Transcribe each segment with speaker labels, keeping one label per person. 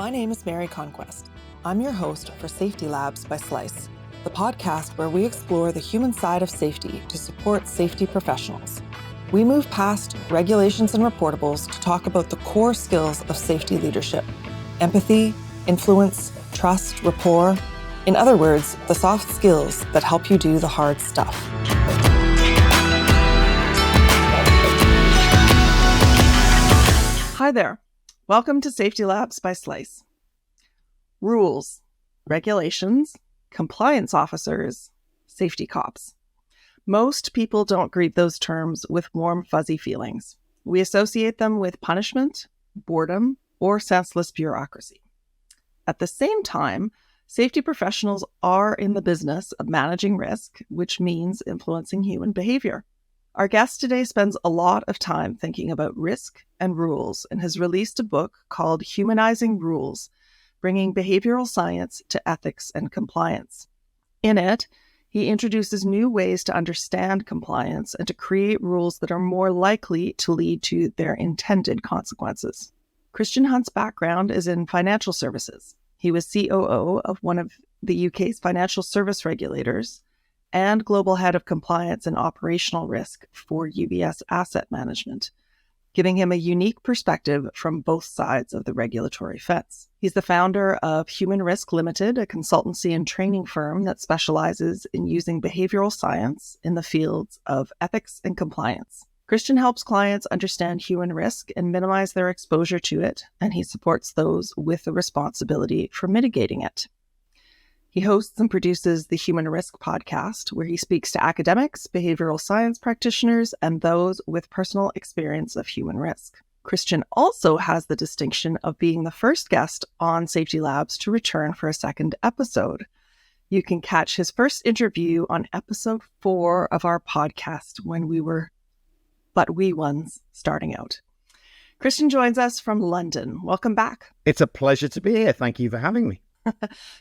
Speaker 1: My name is Mary Conquest. I'm your host for Safety Labs by Slice, the podcast where we explore the human side of safety to support safety professionals. We move past regulations and reportables to talk about the core skills of safety leadership: empathy, influence, trust, rapport. In other words, the soft skills that help you do the hard stuff. Hi there. Welcome to Safety Labs by Slice. Rules, regulations, compliance officers, safety cops. Most people don't greet those terms with warm, fuzzy feelings. We associate them with punishment, boredom, or senseless bureaucracy. At the same time, safety professionals are in the business of managing risk, which means influencing human behavior. Our guest today spends a lot of time thinking about risk and rules and has released a book called Humanizing Rules, bringing behavioral science to ethics and compliance. In it, he introduces new ways to understand compliance and to create rules that are more likely to lead to their intended consequences. Christian Hunt's background is in financial services. He was COO of one of the UK's financial service regulators and global head of compliance and operational risk for UBS Asset Management, giving him a unique perspective from both sides of the regulatory fence. He's the founder of Human Risk Limited, a consultancy and training firm that specializes in using behavioral science in the fields of ethics and compliance. Christian helps clients understand human risk and minimize their exposure to it, and he supports those with the responsibility for mitigating it. He hosts and produces the Human Risk podcast, where he speaks to academics, behavioral science practitioners, and those with personal experience of human risk. Christian also has the distinction of being the first guest on Safety Labs to return for a second episode. You can catch his first interview on episode 4 of our podcast when we were but wee ones starting out. Christian joins us from London. Welcome back.
Speaker 2: It's a pleasure to be here. Thank you for having me.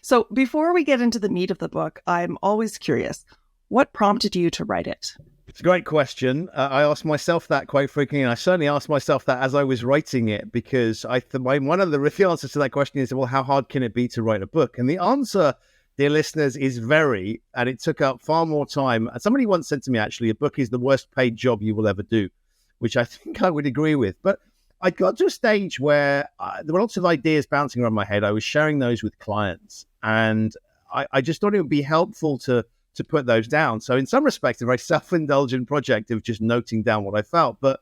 Speaker 1: So before we get into the meat of the book, I'm always curious, what prompted you to write it?
Speaker 2: It's a great question. I asked myself that quite frequently, and I certainly asked myself that as I was writing it, because one of the real answers to that question is, well, how hard can it be to write a book? And the answer, dear listeners, is very, and it took up far more time. And somebody once said to me, actually, a book is the worst paid job you will ever do, which I think I would agree with. But I got to a stage where there were lots of ideas bouncing around my head. I was sharing those with clients, and I just thought it would be helpful to put those down. So in some respects, a very self-indulgent project of just noting down what I felt. But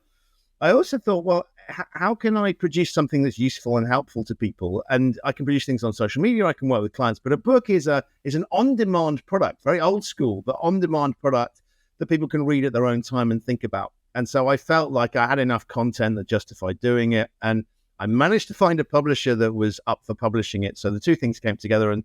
Speaker 2: I also thought, well, how can I produce something that's useful and helpful to people? And I can produce things on social media, I can work with clients, but a book is an on-demand product, very old school, but on-demand product that people can read at their own time and think about. And so I felt like I had enough content that justified doing it. And I managed to find a publisher that was up for publishing it. So the two things came together,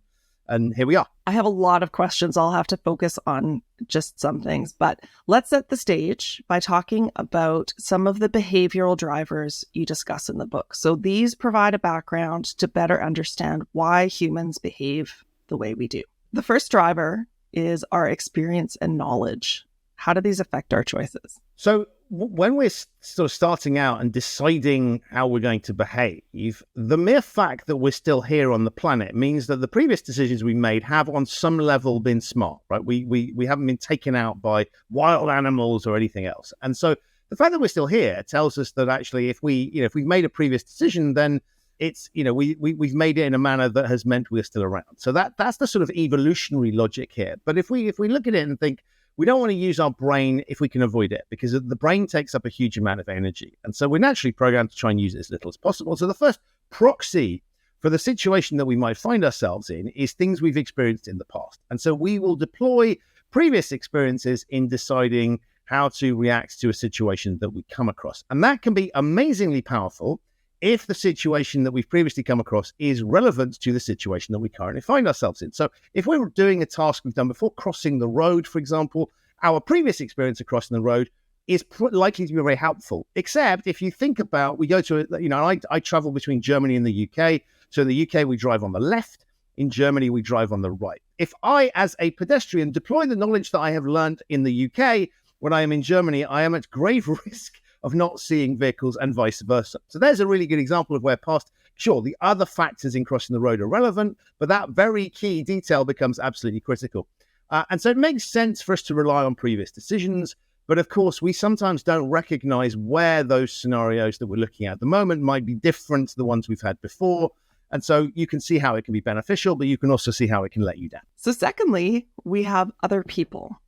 Speaker 2: and here we are.
Speaker 1: I have a lot of questions. I'll have to focus on just some things, but let's set the stage by talking about some of the behavioral drivers you discuss in the book. So these provide a background to better understand why humans behave the way we do. The first driver is our experience and knowledge. How do these affect our choices?
Speaker 2: So when we're sort of starting out and deciding how we're going to behave, the mere fact that we're still here on the planet means that the previous decisions we made have on some level been smart, right? We haven't been taken out by wild animals or anything else. And so the fact that we're still here tells us that actually if we've made a previous decision, then it's, we've made it in a manner that has meant we're still around. So that's the sort of evolutionary logic here. But if we look at it and think, we don't want to use our brain if we can avoid it, because the brain takes up a huge amount of energy. And so we're naturally programmed to try and use it as little as possible. So the first proxy for the situation that we might find ourselves in is things we've experienced in the past. And so we will deploy previous experiences in deciding how to react to a situation that we come across. And that can be amazingly powerful if the situation that we've previously come across is relevant to the situation that we currently find ourselves in. So if we're doing a task we've done before, crossing the road, for example, our previous experience of crossing the road is likely to be very helpful. Except if you think about, we go to, I travel between Germany and the UK. So in the UK, we drive on the left. In Germany, we drive on the right. If I, as a pedestrian, deploy the knowledge that I have learned in the UK, when I am in Germany, I am at grave risk of not seeing vehicles and vice versa. So there's a really good example of where past Sure, the other factors in crossing the road are relevant, but that very key detail becomes absolutely critical. And so it makes sense for us to rely on previous decisions. But of course, we sometimes don't recognize where those scenarios that we're looking at the moment might be different to the ones we've had before. And so you can see how it can be beneficial, but you can also see how it can let you down.
Speaker 1: So secondly, we have other people.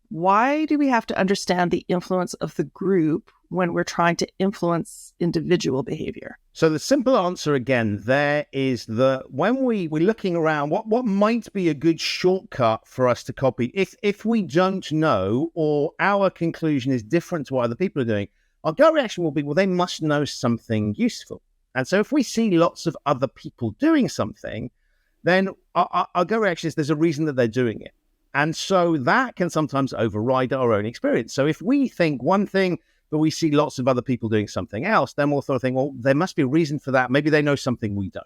Speaker 1: Why do we have to understand the influence of the group when we're trying to influence individual behavior?
Speaker 2: So the simple answer again there is that when we're looking around, what might be a good shortcut for us to copy if we don't know or our conclusion is different to what other people are doing, our gut reaction will be, well, they must know something useful. And so if we see lots of other people doing something, then our gut reaction is there's a reason that they're doing it. And so that can sometimes override our own experience. So if we think one thing, but we see lots of other people doing something else, then we'll sort of think, well, there must be a reason for that. Maybe they know something we don't.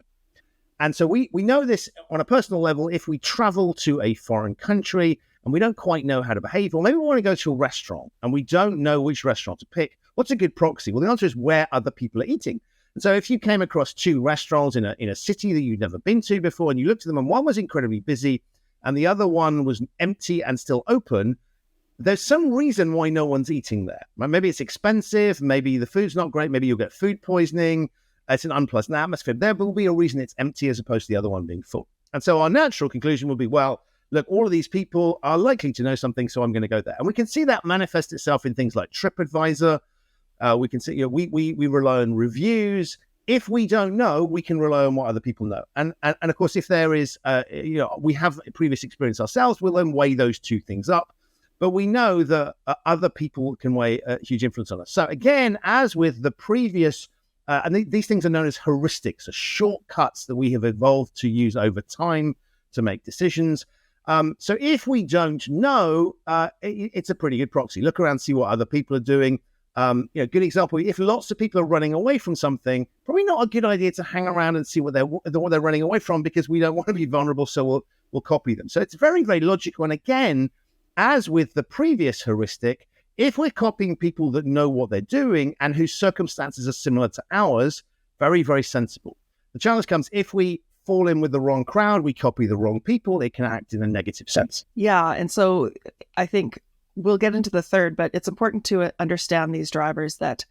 Speaker 2: And so we know this on a personal level. If we travel to a foreign country and we don't quite know how to behave, or maybe we want to go to a restaurant and we don't know which restaurant to pick, what's a good proxy? Well, the answer is where other people are eating. And so if you came across two restaurants in a city that you'd never been to before, and you looked at them and one was incredibly busy and the other one was empty and still open, there's some reason why no one's eating there. Maybe it's expensive, maybe the food's not great, maybe you'll get food poisoning, it's an unpleasant atmosphere. There will be a reason it's empty as opposed to the other one being full. And so our natural conclusion will be, well, look, all of these people are likely to know something, so I'm going to go there. And we can see that manifest itself in things like TripAdvisor. We can see, we rely on reviews. If we don't know, we can rely on what other people know. And of course, if there is, we have previous experience ourselves, we'll then weigh those two things up. But we know that other people can weigh a huge influence on us. So again, as with the previous, and these things are known as heuristics, so shortcuts that we have evolved to use over time to make decisions. So if we don't know, it's a pretty good proxy. Look around, see what other people are doing. Good example, if lots of people are running away from something, probably not a good idea to hang around and see what they're running away from, because we don't want to be vulnerable, so we'll copy them. So it's very, very logical. And again, as with the previous heuristic, if we're copying people that know what they're doing and whose circumstances are similar to ours, very, very sensible. The challenge comes if we fall in with the wrong crowd, we copy the wrong people, it can act in a negative sense.
Speaker 1: Yeah. And so I think we'll get into the third, but it's important to understand these drivers that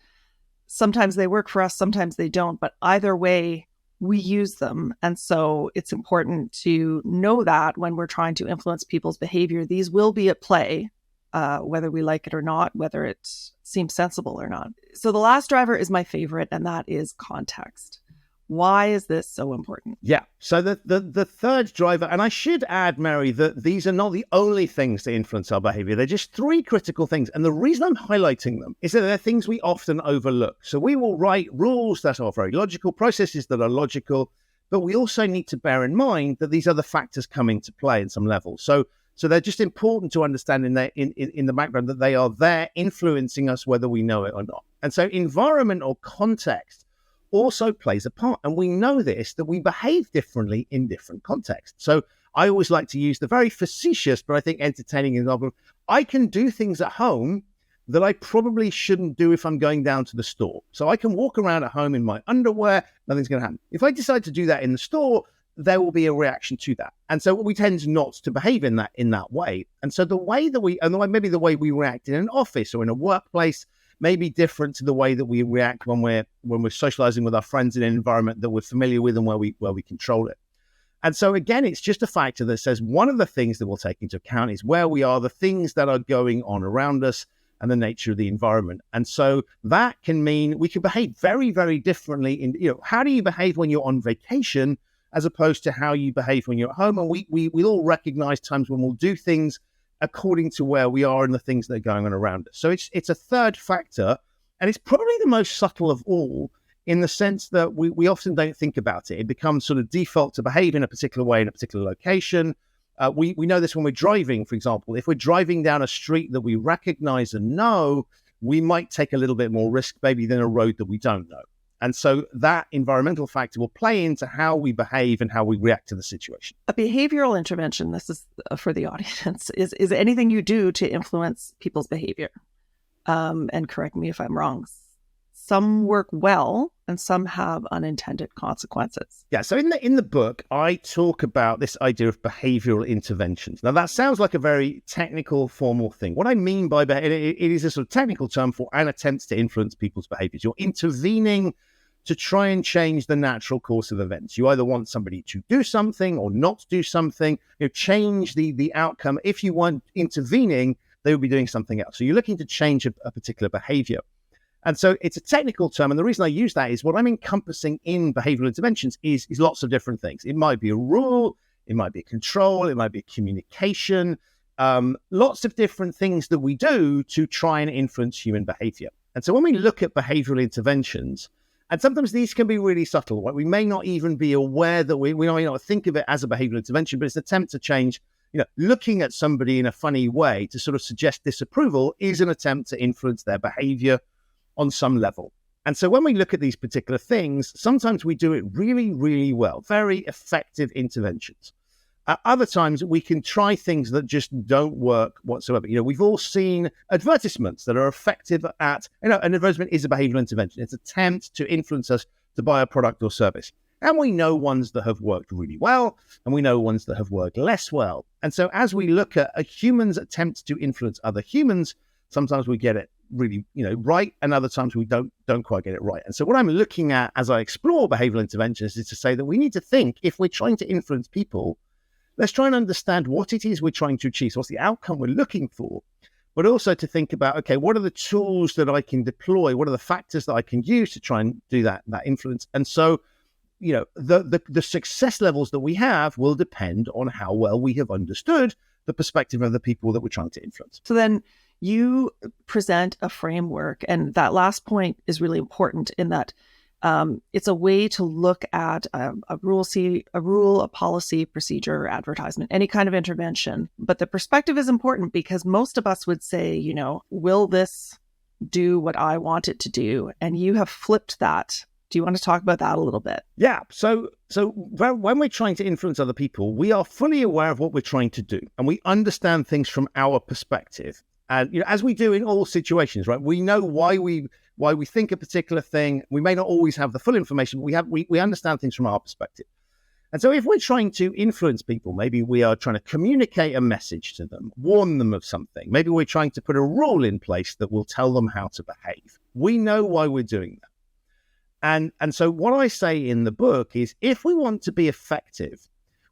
Speaker 1: sometimes they work for us, sometimes they don't, but either way, we use them. And so it's important to know that when we're trying to influence people's behavior, these will be at play, whether we like it or not, whether it seems sensible or not. So the last driver is my favorite, and that is context. Why is this so important?
Speaker 2: Yeah. So the third driver, and I should add, Mary, that these are not the only things that influence our behavior. They're just three critical things. And the reason I'm highlighting them is that they're things we often overlook. So we will write rules that are very logical, processes that are logical, but we also need to bear in mind that these other factors come into play in some level. So they're just important to understand in the background that they are there influencing us whether we know it or not. And so environment or context also plays a part. And we know this, that we behave differently in different contexts. So I always like to use the very facetious, but I think entertaining example. I can do things at home that I probably shouldn't do if I'm going down to the store. So I can walk around at home in my underwear, nothing's going to happen. If I decide to do that in the store, there will be a reaction to that. And so we tend not to behave in that way. And so the way we react in an office or in a workplace may be different to the way that we react when we're socializing with our friends in an environment that we're familiar with and where we control it. And so again, it's just a factor that says one of the things that we'll take into account is where we are, the things that are going on around us, and the nature of the environment. And so that can mean we can behave very, very differently how do you behave when you're on vacation as opposed to how you behave when you're at home? And we all recognize times when we'll do things according to where we are and the things that are going on around us. So it's a third factor, and it's probably the most subtle of all in the sense that we often don't think about it. It becomes sort of default to behave in a particular way in a particular location. We know this when we're driving, for example. If we're driving down a street that we recognize and know, we might take a little bit more risk maybe than a road that we don't know. And so that environmental factor will play into how we behave and how we react to the situation.
Speaker 1: A behavioral intervention, this is for the audience, is anything you do to influence people's behavior. And correct me if I'm wrong. some work well and some have unintended consequences.
Speaker 2: Yeah, so in the book, I talk about this idea of behavioral interventions. Now, that sounds like a very technical, formal thing. What I mean by it is a sort of technical term for an attempt to influence people's behaviors. You're intervening to try and change the natural course of events. You either want somebody to do something or not do something, change the outcome. If you weren't intervening, they would be doing something else. So you're looking to change a particular behavior. And so it's a technical term. And the reason I use that is what I'm encompassing in behavioral interventions is lots of different things. It might be a rule, it might be a control, it might be a communication, lots of different things that we do to try and influence human behavior. And so when we look at behavioral interventions, and sometimes these can be really subtle, right? We may not even be aware that we may not think of it as a behavioral intervention, but it's an attempt to change. Looking at somebody in a funny way to sort of suggest disapproval is an attempt to influence their behavior on some level. And so when we look at these particular things, sometimes we do it really, really well, very effective interventions. At other times, we can try things that just don't work whatsoever. We've all seen advertisements that are effective at, an advertisement is a behavioral intervention. It's an attempt to influence us to buy a product or service. And we know ones that have worked really well, and we know ones that have worked less well. And so as we look at a human's attempt to influence other humans, sometimes we get it really, right, and other times we don't quite get it right. And so what I'm looking at as I explore behavioral interventions is to say that we need to think, if we're trying to influence people, let's try and understand what it is we're trying to achieve. So what's the outcome we're looking for? But also to think about, okay, what are the tools that I can deploy? What are the factors that I can use to try and do that influence? And so, the success levels that we have will depend on how well we have understood the perspective of the people that we're trying to influence.
Speaker 1: So then you present a framework, and that last point is really important in that it's a way to look at a rule, a policy, procedure, advertisement, any kind of intervention. But the perspective is important because most of us would say, will this do what I want it to do? And you have flipped that. Do you want to talk about that a little bit?
Speaker 2: Yeah. So when we're trying to influence other people, we are fully aware of what we're trying to do, and we understand things from our perspective. And as we do in all situations, right? We know why we think a particular thing. We may not always have the full information, but we understand things from our perspective. And so if we're trying to influence people, maybe we are trying to communicate a message to them, warn them of something. Maybe we're trying to put a rule in place that will tell them how to behave. We know why we're doing that. And so what I say in the book is, if we want to be effective,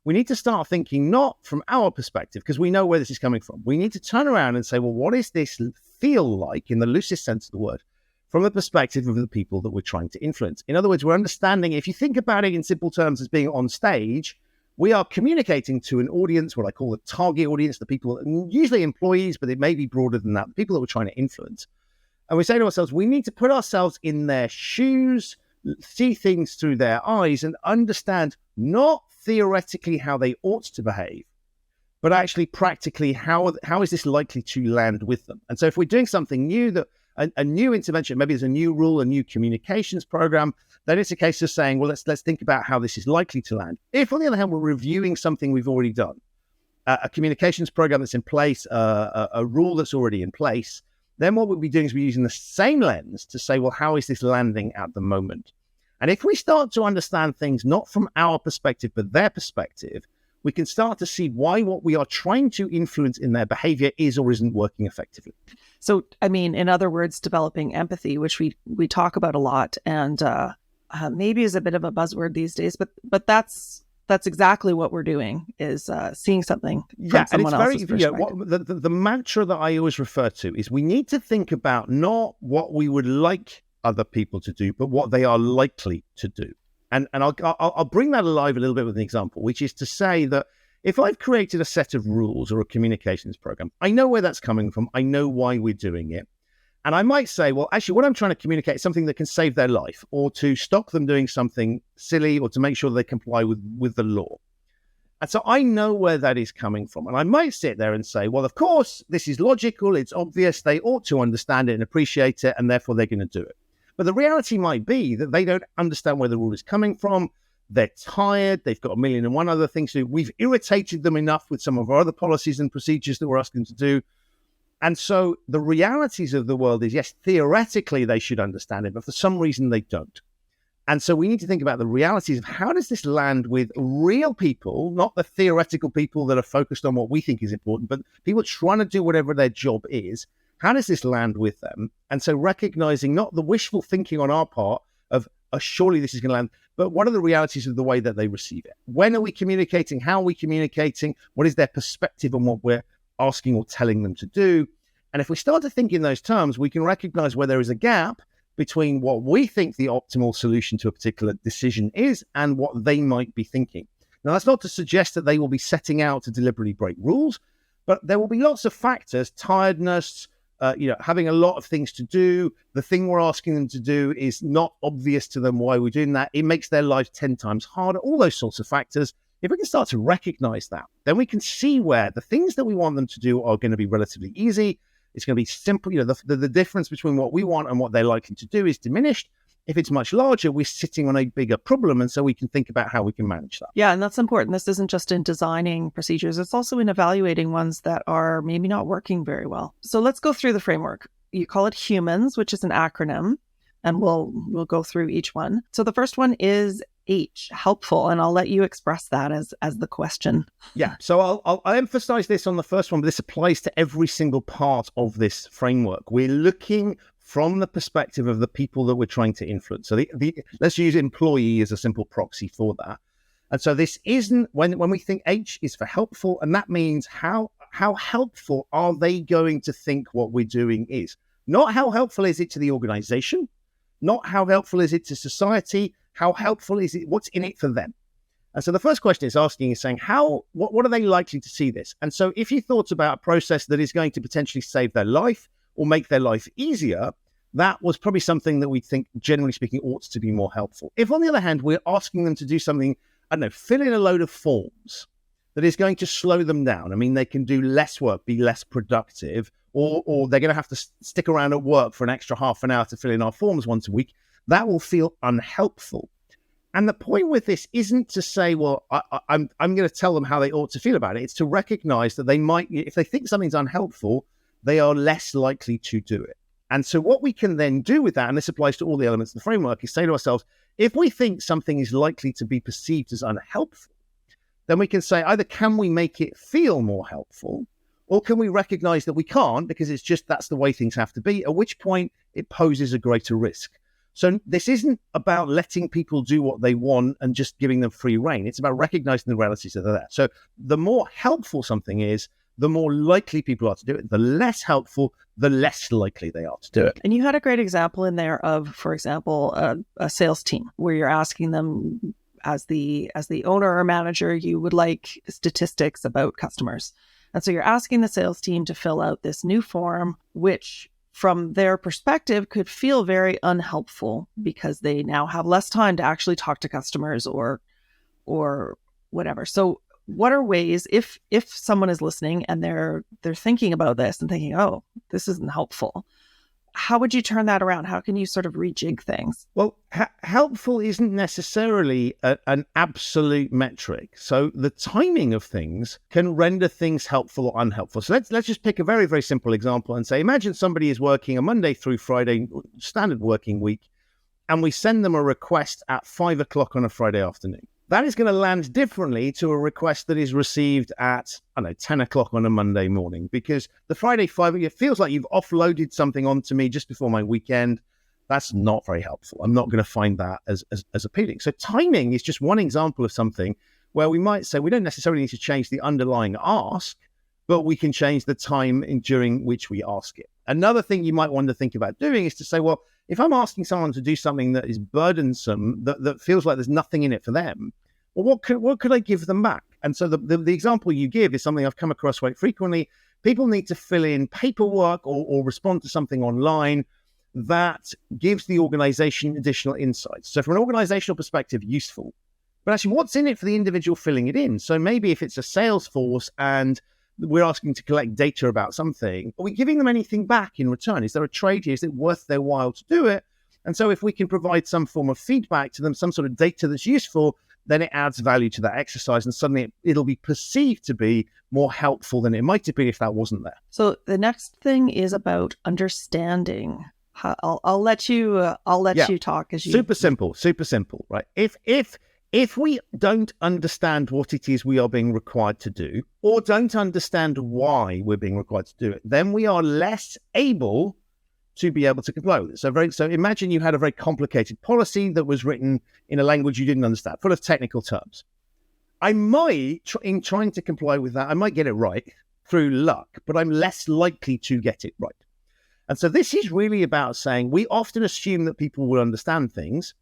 Speaker 2: we need to start thinking not from our perspective, because we know where this is coming from. We need to turn around and say, well, what does this feel like in the loosest sense of the word, from the perspective of the people that we're trying to influence? In other words, we're understanding, if you think about it in simple terms as being on stage, we are communicating to an audience, what I call the target audience, the people, usually employees, but it may be broader than that, the people that we're trying to influence. And we say to ourselves, we need to put ourselves in their shoes, see things through their eyes, and understand not theoretically how they ought to behave, but actually practically how is this likely to land with them. And so if we're doing something new, that a new intervention, maybe there's a new rule, a new communications program, then it's a case of saying, well, let's think about how this is likely to land. If on the other hand, we're reviewing something we've already done, a communications program that's in place, a rule that's already in place, then what we'll be doing is we're using the same lens to say, well, how is this landing at the moment? And if we start to understand things not from our perspective, but their perspective, we can start to see why what we are trying to influence in their behavior is or isn't working effectively.
Speaker 1: So, in other words, developing empathy, which we talk about a lot, and maybe is a bit of a buzzword these days, but that's exactly what we're doing, is seeing something from someone else's perspective.
Speaker 2: The mantra that I always refer to is we need to think about not what we would like other people to do, but what they are likely to do. And I'll bring that alive a little bit with an example, which is to say that if I've created a set of rules or a communications program, I know where that's coming from. I know why we're doing it. And I might say, well, actually, what I'm trying to communicate is something that can save their life, or to stop them doing something silly, or to make sure they comply with the law. And so I know where that is coming from. And I might sit there and say, well, of course, this is logical. It's obvious. They ought to understand it and appreciate it, and therefore they're going to do it. But the reality might be that they don't understand where the rule is coming from. They're tired. They've got a million and one other things to do. We've irritated them enough with some of our other policies and procedures that we're asking them to do. And so the realities of the world is, yes, theoretically they should understand it, but for some reason they don't. And so we need to think about the realities of how does this land with real people, not the theoretical people that are focused on what we think is important, but people trying to do whatever their job is. How does this land with them? And so recognizing not the wishful thinking on our part of, surely this is going to land, but what are the realities of the way that they receive it? When are we communicating? How are we communicating? What is their perspective on what we're asking or telling them to do? And if we start to think in those terms, we can recognize where there is a gap between what we think the optimal solution to a particular decision is and what they might be thinking. Now, that's not to suggest that they will be setting out to deliberately break rules, but there will be lots of factors, tiredness, having a lot of things to do. The thing we're asking them to do is not obvious to them why we're doing that. It makes their life 10 times harder, all those sorts of factors. If we can start to recognize that, then we can see where the things that we want them to do are going to be relatively easy. It's going to be simple. The difference between what we want and what they're likely to do is diminished. If it's much larger, we're sitting on a bigger problem. And so we can think about how we can manage that.
Speaker 1: Yeah, and that's important. This isn't just in designing procedures. It's also in evaluating ones that are maybe not working very well. So let's go through the framework. You call it HUMANS, which is an acronym, and we'll go through each one. So the first one is H, helpful, and I'll let you express that as the question.
Speaker 2: Yeah, so I'll emphasize this on the first one, but this applies to every single part of this framework. We're looking from the perspective of the people that we're trying to influence. So let's use employee as a simple proxy for that. And so this isn't, when we think H is for helpful, and that means how helpful are they going to think what we're doing is. Not how helpful is it to the organization, not how helpful is it to society, how helpful is it, what's in it for them? And so the first question it's asking is saying, what are they likely to see this? And so if you thought about a process that is going to potentially save their life or make their life easier, that was probably something that we think, generally speaking, ought to be more helpful. If, on the other hand, we're asking them to do something, I don't know, fill in a load of forms that is going to slow them down. I mean, they can do less work, be less productive, or they're going to have to stick around at work for an extra half an hour to fill in our forms once a week. That will feel unhelpful. And the point with this isn't to say, well, I'm going to tell them how they ought to feel about it. It's to recognize that they might, if they think something's unhelpful, they are less likely to do it. And so what we can then do with that, and this applies to all the elements of the framework, is say to ourselves, if we think something is likely to be perceived as unhelpful, then we can say either can we make it feel more helpful, or can we recognize that we can't because it's just that's the way things have to be, at which point it poses a greater risk. So this isn't about letting people do what they want and just giving them free rein. It's about recognizing the realities that are there. So the more helpful something is, the more likely people are to do it. The less helpful, the less likely they are to do it.
Speaker 1: And you had a great example in there of, for example, a sales team where you're asking them as the owner or manager, you would like statistics about customers. And so you're asking the sales team to fill out this new form, which from their perspective could feel very unhelpful because they now have less time to actually talk to customers or whatever. So what are ways, if someone is listening and they're thinking about this and thinking, oh, this isn't helpful, how would you turn that around? How can you sort of rejig things?
Speaker 2: Well, helpful isn't necessarily an absolute metric. So the timing of things can render things helpful or unhelpful. So let's just pick a very, very simple example and say, imagine somebody is working a Monday through Friday, standard working week, and we send them a request at 5 o'clock on a Friday afternoon. That is going to land differently to a request that is received at, 10 o'clock on a Monday morning, because the Friday 5, it feels like you've offloaded something onto me just before my weekend. That's not very helpful. I'm not going to find that as appealing. So timing is just one example of something where we might say we don't necessarily need to change the underlying ask, but we can change the time during which we ask it. Another thing you might want to think about doing is to say, well, if I'm asking someone to do something that is burdensome, that feels like there's nothing in it for them, well, what could I give them back? And so the example you give is something I've come across quite frequently. People need to fill in paperwork or respond to something online that gives the organization additional insights. So from an organizational perspective, useful. But actually, what's in it for the individual filling it in? So maybe if it's a sales force and we're asking to collect data about something, are we giving them anything back in return? Is there a trade here? Is it worth their while to do it? And so if we can provide some form of feedback to them, some sort of data that's useful, then it adds value to that exercise, and suddenly it'll be perceived to be more helpful than it might have been if that wasn't there.
Speaker 1: So the next thing is about understanding. I'll let you talk as you.
Speaker 2: Super simple, right? If we don't understand what it is we are being required to do, or don't understand why we're being required to do it, then we are less able to be able to comply with it. So imagine you had a very complicated policy that was written in a language you didn't understand, full of technical terms. I might, in trying to comply with that, I might get it right through luck, but I'm less likely to get it right. And so this is really about saying we often assume that people will understand things,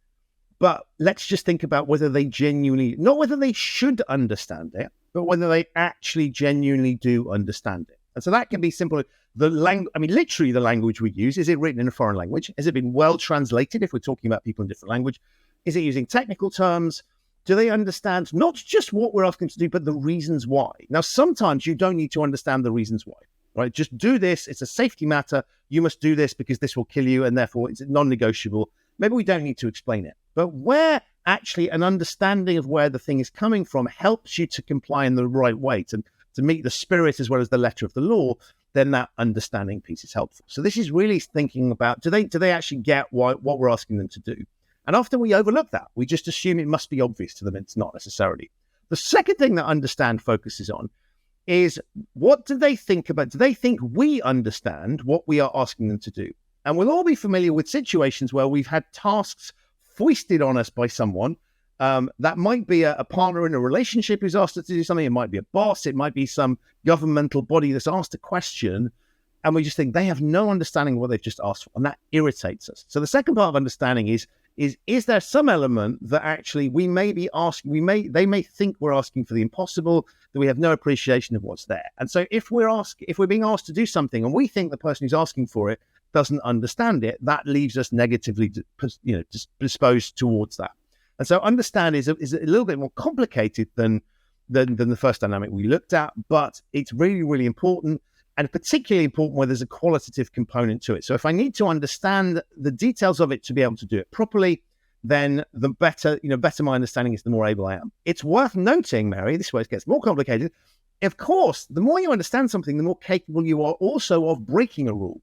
Speaker 2: but let's just think about whether they genuinely, not whether they should understand it, but whether they actually genuinely do understand it. And so that can be simple. Literally the language we use, is it written in a foreign language? Has it been well translated if we're talking about people in different language? Is it using technical terms? Do they understand not just what we're asking to do, but the reasons why? Now, sometimes you don't need to understand the reasons why, right? Just do this. It's a safety matter. You must do this because this will kill you, and therefore it's non-negotiable. Maybe we don't need to explain it. But where actually an understanding of where the thing is coming from helps you to comply in the right way, to meet the spirit as well as the letter of the law, then that understanding piece is helpful. So this is really thinking about, do they actually get what we're asking them to do? And often we overlook that. We just assume it must be obvious to them. It's not necessarily. The second thing that understand focuses on is, what do they think about? Do they think we understand what we are asking them to do? And we'll all be familiar with situations where we've had tasks foisted on us by someone. That might be a partner in a relationship who's asked us to do something. It might be a boss. It might be some governmental body that's asked a question. And we just think they have no understanding of what they've just asked for. And that irritates us. So the second part of understanding is there some element that actually we may be asking, they may think we're asking for the impossible, that we have no appreciation of what's there. And so if we're being asked to do something and we think the person who's asking for it doesn't understand it, that leaves us negatively, disposed towards that. And so understand is a little bit more complicated than the first dynamic we looked at, but it's really, really important, and particularly important where there's a qualitative component to it. So if I need to understand the details of it to be able to do it properly, then the better my understanding is, the more able I am. It's worth noting, Mary, this is where it gets more complicated. Of course, the more you understand something, the more capable you are also of breaking a rule.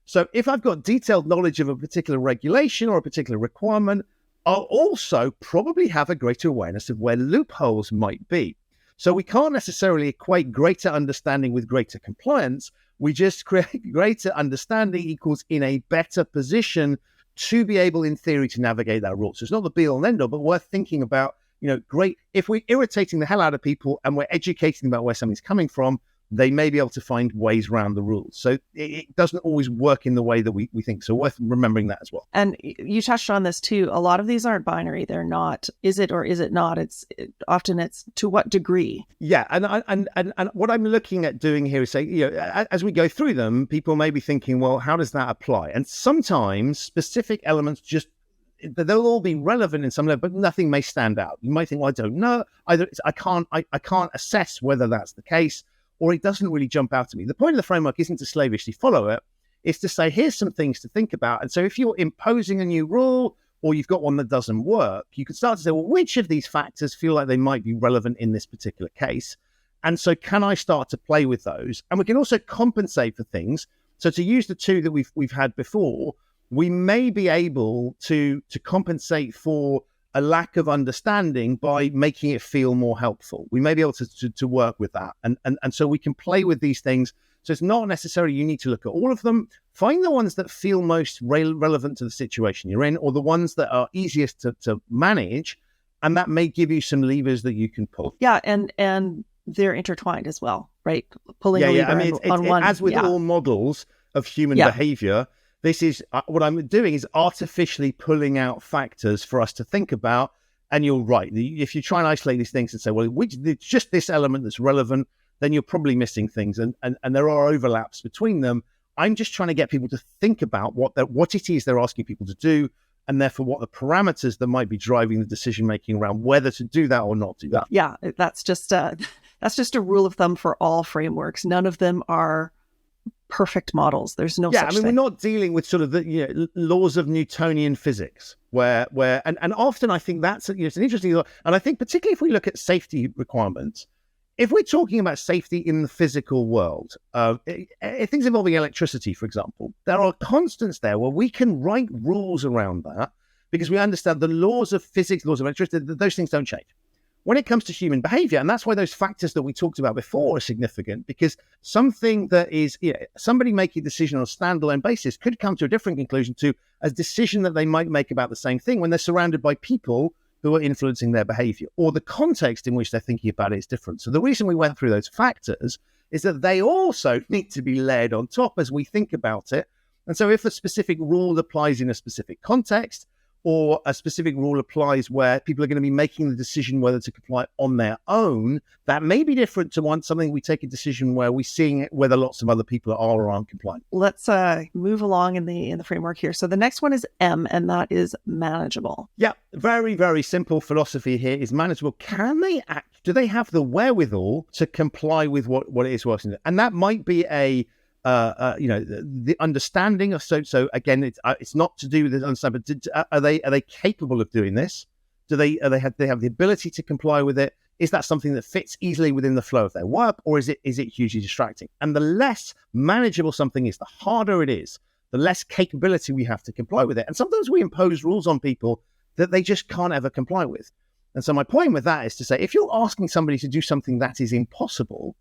Speaker 2: So if I've got detailed knowledge of a particular regulation or a particular requirement, I'll also probably have a greater awareness of where loopholes might be. So we can't necessarily equate greater understanding with greater compliance. We just create greater understanding equals in a better position to be able, in theory, to navigate that rule. So it's not the be all and end all, but worth thinking about, great. If we're irritating the hell out of people and we're educating them about where something's coming from, they may be able to find ways around the rules. So it doesn't always work in the way that we think. So worth remembering that as well.
Speaker 1: And you touched on this too. A lot of these aren't binary. They're not, is it or is it not? Often it's to what degree.
Speaker 2: Yeah. And what I'm looking at doing here is say, as we go through them, people may be thinking, well, how does that apply? And sometimes specific elements they'll all be relevant in some level, but nothing may stand out. You might think, well, I don't know. Either I can't assess whether that's the case, or it doesn't really jump out to me. The point of the framework isn't to slavishly follow it. It's to say, here's some things to think about. And so if you're imposing a new rule, or you've got one that doesn't work, you can start to say, well, which of these factors feel like they might be relevant in this particular case? And so can I start to play with those? And we can also compensate for things. So to use the two that we've had before, we may be able to compensate for a lack of understanding by making it feel more helpful. We may be able to work with that. And so we can play with these things. So it's not necessarily you need to look at all of them. Find the ones that feel most relevant to the situation you're in, or the ones that are easiest to manage. And that may give you some levers that you can pull.
Speaker 1: Yeah, and they're intertwined as well, right? Pulling a lever on one.
Speaker 2: As with all models of human behavior, this is what I'm doing is artificially pulling out factors for us to think about. And you're right. If you try and isolate these things and say, well, it's just this element that's relevant, then you're probably missing things. And there are overlaps between them. I'm just trying to get people to think about what it is they're asking people to do, and therefore what the parameters that might be driving the decision-making around whether to do that or not do that.
Speaker 1: Yeah, that's just a rule of thumb for all frameworks. None of them are perfect models. There's no
Speaker 2: Yeah,
Speaker 1: such
Speaker 2: I mean,
Speaker 1: thing.
Speaker 2: we're not dealing with sort of the laws of Newtonian physics, where and often I think that's it's an interesting law, and I think particularly if we look at safety requirements, if we're talking about safety in the physical world, things involving electricity, for example, there are constants there where we can write rules around that because we understand the laws of physics, laws of electricity, those things don't change. When it comes to human behavior, and that's why those factors that we talked about before are significant, because something that is, somebody making a decision on a standalone basis could come to a different conclusion to a decision that they might make about the same thing when they're surrounded by people who are influencing their behavior, or the context in which they're thinking about it is different. So the reason we went through those factors is that they also need to be layered on top as we think about it. And so if a specific rule applies in a specific context, or a specific rule applies where people are going to be making the decision whether to comply on their own, that may be different to something we take a decision where we're seeing whether lots of other people are or aren't compliant.
Speaker 1: Let's move along in the framework here. So the next one is M, and that is manageable.
Speaker 2: Yeah, very, very simple philosophy here is manageable. Can they act? Do they have the wherewithal to comply with what it is working? And that might be the understanding of so again, it's not to do with the understanding, but are they capable of doing this? Do they have the ability to comply with it? Is that something that fits easily within the flow of their work, or is it hugely distracting? And the less manageable something is, the harder it is, the less capability we have to comply with it. And sometimes we impose rules on people that they just can't ever comply with. And so my point with that is to say, if you're asking somebody to do something that is impossible,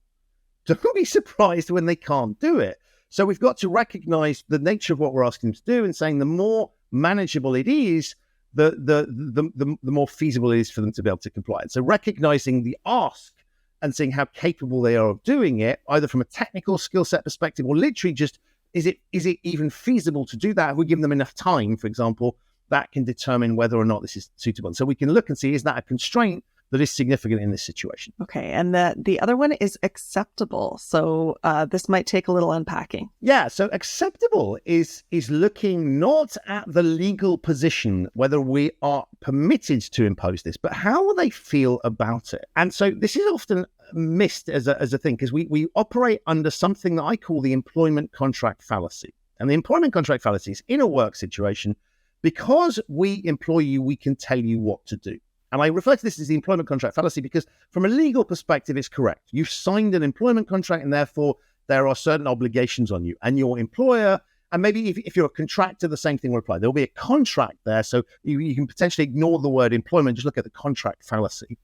Speaker 2: don't be surprised when they can't do it. So we've got to recognize the nature of what we're asking them to do, and saying the more manageable it is, the more feasible it is for them to be able to comply. And so recognizing the ask and seeing how capable they are of doing it, either from a technical skill set perspective or literally just, is it even feasible to do that? Have we given them enough time, for example, that can determine whether or not this is suitable. And so we can look and see, is that a constraint that is significant in this situation?
Speaker 1: Okay, and the other one is acceptable. So this might take a little unpacking.
Speaker 2: Yeah, so acceptable is looking not at the legal position, whether we are permitted to impose this, but how will they feel about it? And so this is often missed as a thing, because we operate under something that I call the employment contract fallacy. And the employment contract fallacy is in a work situation, because we employ you, we can tell you what to do. And I refer to this as the employment contract fallacy because from a legal perspective, it's correct. You've signed an employment contract and therefore there are certain obligations on you. And your employer, and maybe if you're a contractor, the same thing will apply. There'll be a contract there. So you can potentially ignore the word employment, just look at the contract fallacy.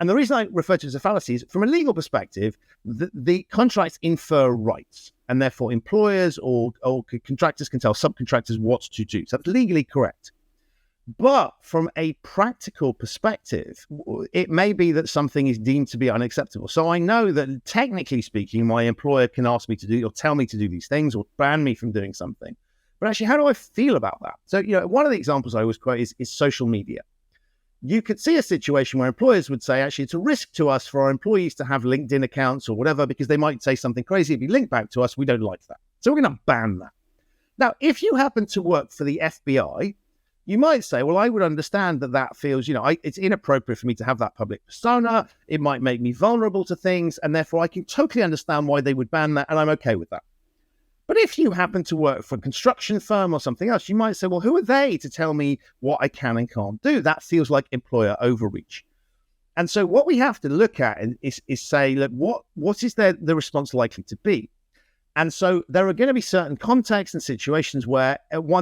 Speaker 2: And the reason I refer to it as a fallacy is from a legal perspective, the contracts infer rights. And therefore employers or contractors can tell subcontractors what to do. So that's legally correct. But from a practical perspective, it may be that something is deemed to be unacceptable. So I know that technically speaking, my employer can ask me to do or tell me to do these things or ban me from doing something. But actually, how do I feel about that? So, one of the examples I always quote is social media. You could see a situation where employers would say, actually, it's a risk to us for our employees to have LinkedIn accounts or whatever, because they might say something crazy, it'd be linked back to us. We don't like that. So we're going to ban that. Now, if you happen to work for the FBI, you might say, well, I would understand that feels, it's inappropriate for me to have that public persona. It might make me vulnerable to things. And therefore, I can totally understand why they would ban that. And I'm okay with that. But if you happen to work for a construction firm or something else, you might say, well, who are they to tell me what I can and can't do? That feels like employer overreach. And so what we have to look at is say, look, what is the response likely to be? And so there are going to be certain contexts and situations where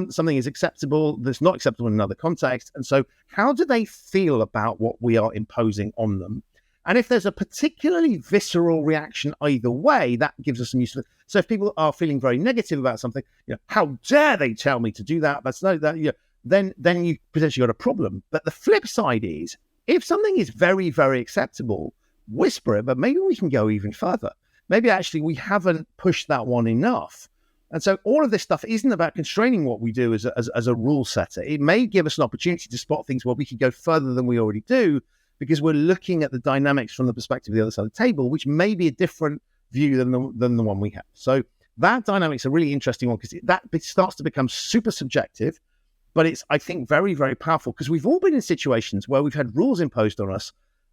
Speaker 2: something is acceptable that's not acceptable in another context. And so how do they feel about what we are imposing on them? And if there's a particularly visceral reaction either way, that gives us some useful. So if people are feeling very negative about something, how dare they tell me to do that? Then you potentially got a problem. But the flip side is, if something is very, very acceptable, whisper it, but maybe we can go even further. Maybe actually we haven't pushed that one enough. And so all of this stuff isn't about constraining what we do as a rule setter. It may give us an opportunity to spot things where we could go further than we already do, because we're looking at the dynamics from the perspective of the other side of the table, which may be a different view than the one we have. So that dynamic's a really interesting one, because that starts to become super subjective, but it's, I think, very, very powerful, because we've all been in situations where we've had rules imposed on us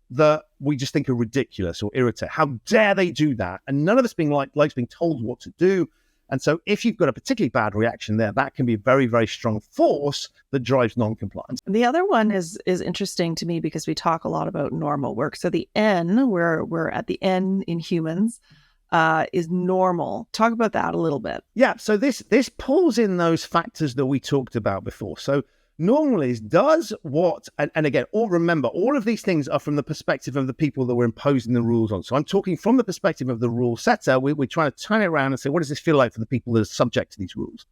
Speaker 2: that we just think are ridiculous or irritating. How dare they do that? And none of us likes being told what to do. And so if you've got a particularly bad reaction there, that can be a very, very strong force that drives non-compliance.
Speaker 1: The other one is interesting to me because we talk a lot about normal work. So the N, we're at the N in humans, is normal. Talk about that a little bit.
Speaker 2: Yeah, so this pulls in those factors that we talked about before. So normal is does what, and again, remember, all of these things are from the perspective of the people that we're imposing the rules on. So I'm talking from the perspective of the rule setter. We're trying to turn it around and say, what does this feel like for the people that are subject to these rules?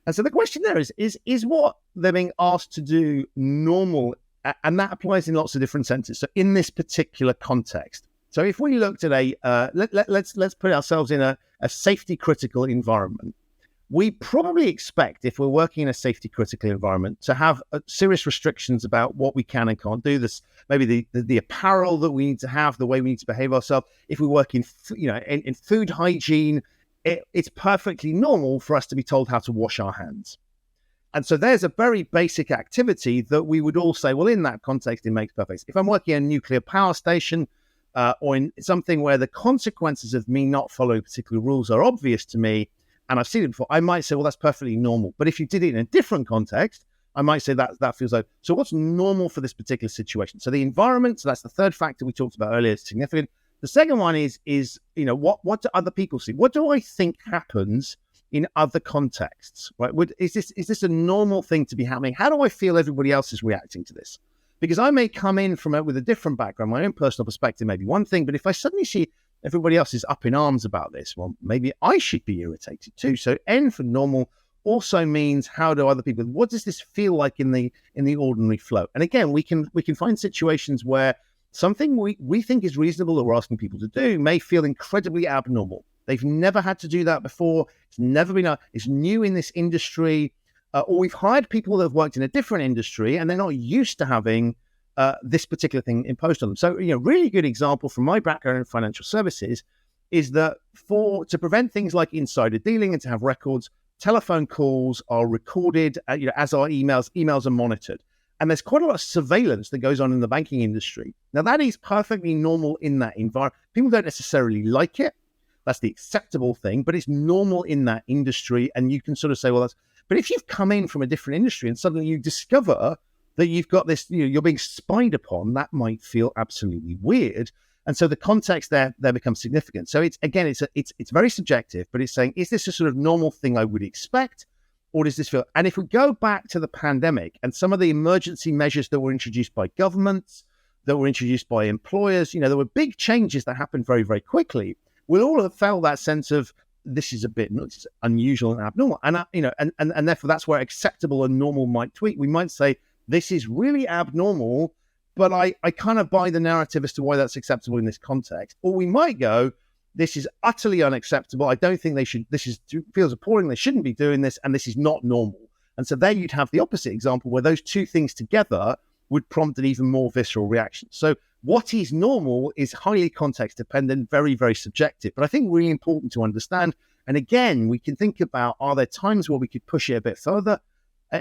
Speaker 2: And so the question there is what they're being asked to do normal? And that applies in lots of different senses. So in this particular context, so if we looked at let's put ourselves in a safety critical environment, we probably expect, if we're working in a safety critical environment, to have serious restrictions about what we can and can't do. This maybe the apparel that we need to have, the way we need to behave ourselves. If we work in food hygiene, it's perfectly normal for us to be told how to wash our hands. And so there's a very basic activity that we would all say, well, in that context, it makes perfect sense. If I'm working in a nuclear power station or in something where the consequences of me not following particular rules are obvious to me, and I've seen it before, I might say, well, that's perfectly normal. But if you did it in a different context, I might say that feels like, so what's normal for this particular situation? So the environment, so that's the third factor we talked about earlier, is significant. The second one is what do other people see? What do I think happens in other contexts, right? Is this a normal thing to be happening? How do I feel everybody else is reacting to this? Because I may come in from it with a different background, my own personal perspective may be one thing, but if I suddenly see everybody else is up in arms about this, well, maybe I should be irritated too. So N for normal also means how do other people, what does this feel like in the ordinary flow? And again, we can find situations where something we think is reasonable that we're asking people to do may feel incredibly abnormal. They've never had to do that before. It's never been, it's new in this industry, or we've hired people that have worked in a different industry and they're not used to having this particular thing imposed on them. So, really good example from my background in financial services is that to prevent things like insider dealing and to have records, telephone calls are recorded, as are emails are monitored. And there's quite a lot of surveillance that goes on in the banking industry. Now, that is perfectly normal in that environment. People don't necessarily like it. That's the acceptable thing, but it's normal in that industry. And you can sort of say, well, but if you've come in from a different industry and suddenly you discover that you've got this, you're being spied upon, that might feel absolutely weird. And so the context there becomes significant. So it's very subjective, but it's saying, is this a sort of normal thing I would expect? Or does this feel, and if we go back to the pandemic and some of the emergency measures that were introduced by governments, that were introduced by employers, there were big changes that happened very, very quickly. We'll all have felt that sense of this is a bit unusual and abnormal. And, and therefore that's where acceptable and normal might tweak. We might say, this is really abnormal, but I kind of buy the narrative as to why that's acceptable in this context. Or we might go, this is utterly unacceptable. I don't think they should, feels appalling. They shouldn't be doing this. And this is not normal. And so there you'd have the opposite example where those two things together would prompt an even more visceral reaction. So what is normal is highly context dependent, very, very subjective, but I think really important to understand. And again, we can think about, are there times where we could push it a bit further?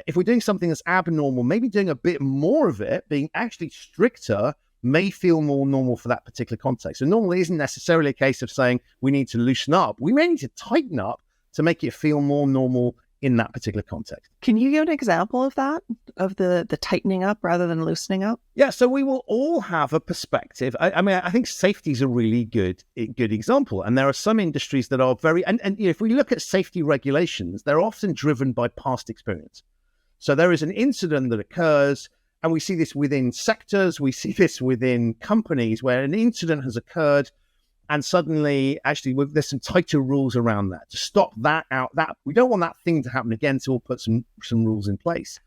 Speaker 2: If we're doing something that's abnormal, maybe doing a bit more of it, being actually stricter, may feel more normal for that particular context. So normal isn't necessarily a case of saying we need to loosen up. We may need to tighten up to make it feel more normal in that particular context.
Speaker 1: Can you give an example of that, of the tightening up rather than loosening up?
Speaker 2: Yeah, so we will all have a perspective. I think safety is a really good example. And there are some industries that are very, and if we look at safety regulations, they're often driven by past experience. So there is an incident that occurs, and we see this within sectors, we see this within companies where an incident has occurred, and suddenly, actually, there's some tighter rules around that to stop that out. That we don't want that thing to happen again, so we'll put some rules in place.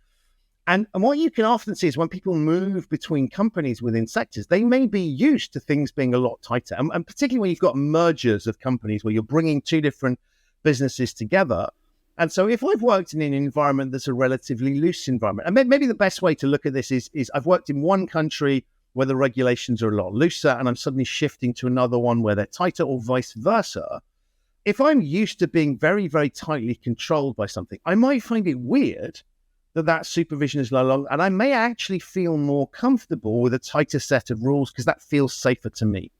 Speaker 2: And what you can often see is when people move between companies within sectors, they may be used to things being a lot tighter, and particularly when you've got mergers of companies where you're bringing two different businesses together. And so if I've worked in an environment that's a relatively loose environment, and maybe the best way to look at this is I've worked in one country where the regulations are a lot looser and I'm suddenly shifting to another one where they're tighter, or vice versa. If I'm used to being very, very tightly controlled by something, I might find it weird that supervision is no longer, and I may actually feel more comfortable with a tighter set of rules because that feels safer to me.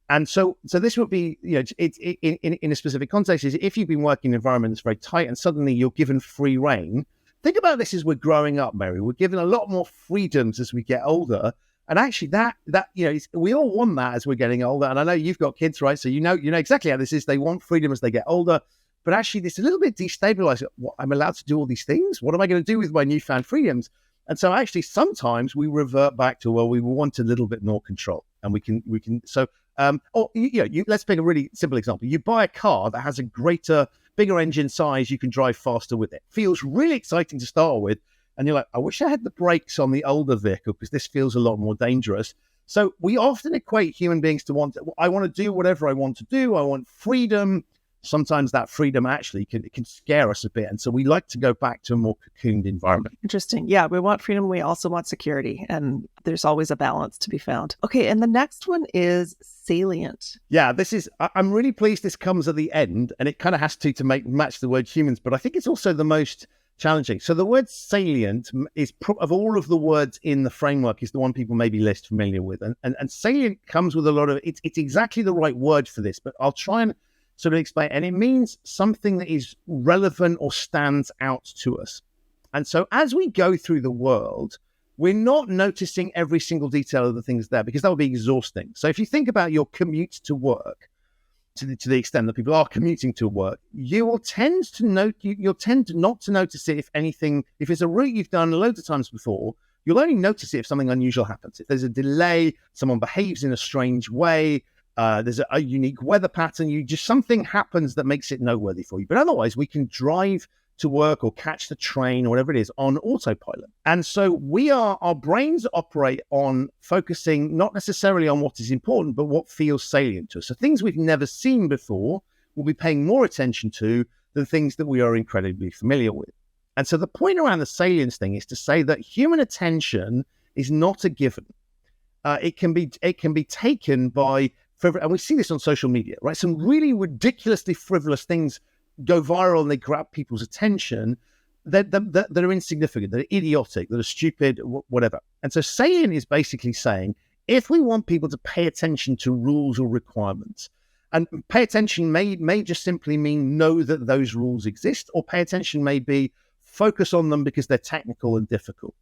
Speaker 2: And so this would be, in a specific context, is if you've been working in an environment that's very tight and suddenly you're given free rein. Think about this as we're growing up, Mary. We're given a lot more freedoms as we get older. And actually we all want that as we're getting older. And I know you've got kids, right? So you know exactly how this is. They want freedom as they get older. But actually, it's a little bit destabilizing. What, I'm allowed to do all these things? What am I going to do with my newfound freedoms? And so actually, sometimes we revert back to, well, we want a little bit more control. And we can. So, let's pick a really simple example. You buy a car that has a bigger engine size. You can drive faster with it. Feels really exciting to start with. And you're like, I wish I had the brakes on the older vehicle because this feels a lot more dangerous. So we often equate human beings to I want to do whatever I want to do. I want freedom. Sometimes that freedom actually can scare us a bit. And so we like to go back to a more cocooned environment.
Speaker 1: Interesting. Yeah, we want freedom. We also want security. And there's always a balance to be found. Okay, and the next one is salient.
Speaker 2: Yeah, I'm really pleased this comes at the end. And it kind of has to match the word humans. But I think it's also the most challenging. So the word salient is, of all of the words in the framework, is the one people may be less familiar with. And salient comes with a lot of, it's exactly the right word for this. But I'll try and sort of explain. And it means something that is relevant or stands out to us. And so as we go through the world, we're not noticing every single detail of the things there because that would be exhausting. So if you think about your commute to work, to the extent that people are commuting to work, you'll tend not to notice it if it's a route you've done loads of times before. You'll only notice it if something unusual happens. If there's a delay, someone behaves in a strange way, there's a unique weather pattern, something happens that makes it noteworthy for you. But otherwise, we can drive to work or catch the train or whatever it is on autopilot. And so our brains operate on focusing not necessarily on what is important, but what feels salient to us. So things we've never seen before, we'll be paying more attention to than things that we are incredibly familiar with. And so the point around the salience thing is to say that human attention is not a given. It can be taken by, and we see this on social media, right? Some really ridiculously frivolous things go viral and they grab people's attention that are insignificant, that are idiotic, that are stupid, whatever. And so salient is basically saying, if we want people to pay attention to rules or requirements, and pay attention may just simply mean know that those rules exist, or pay attention may be focus on them because they're technical and difficult.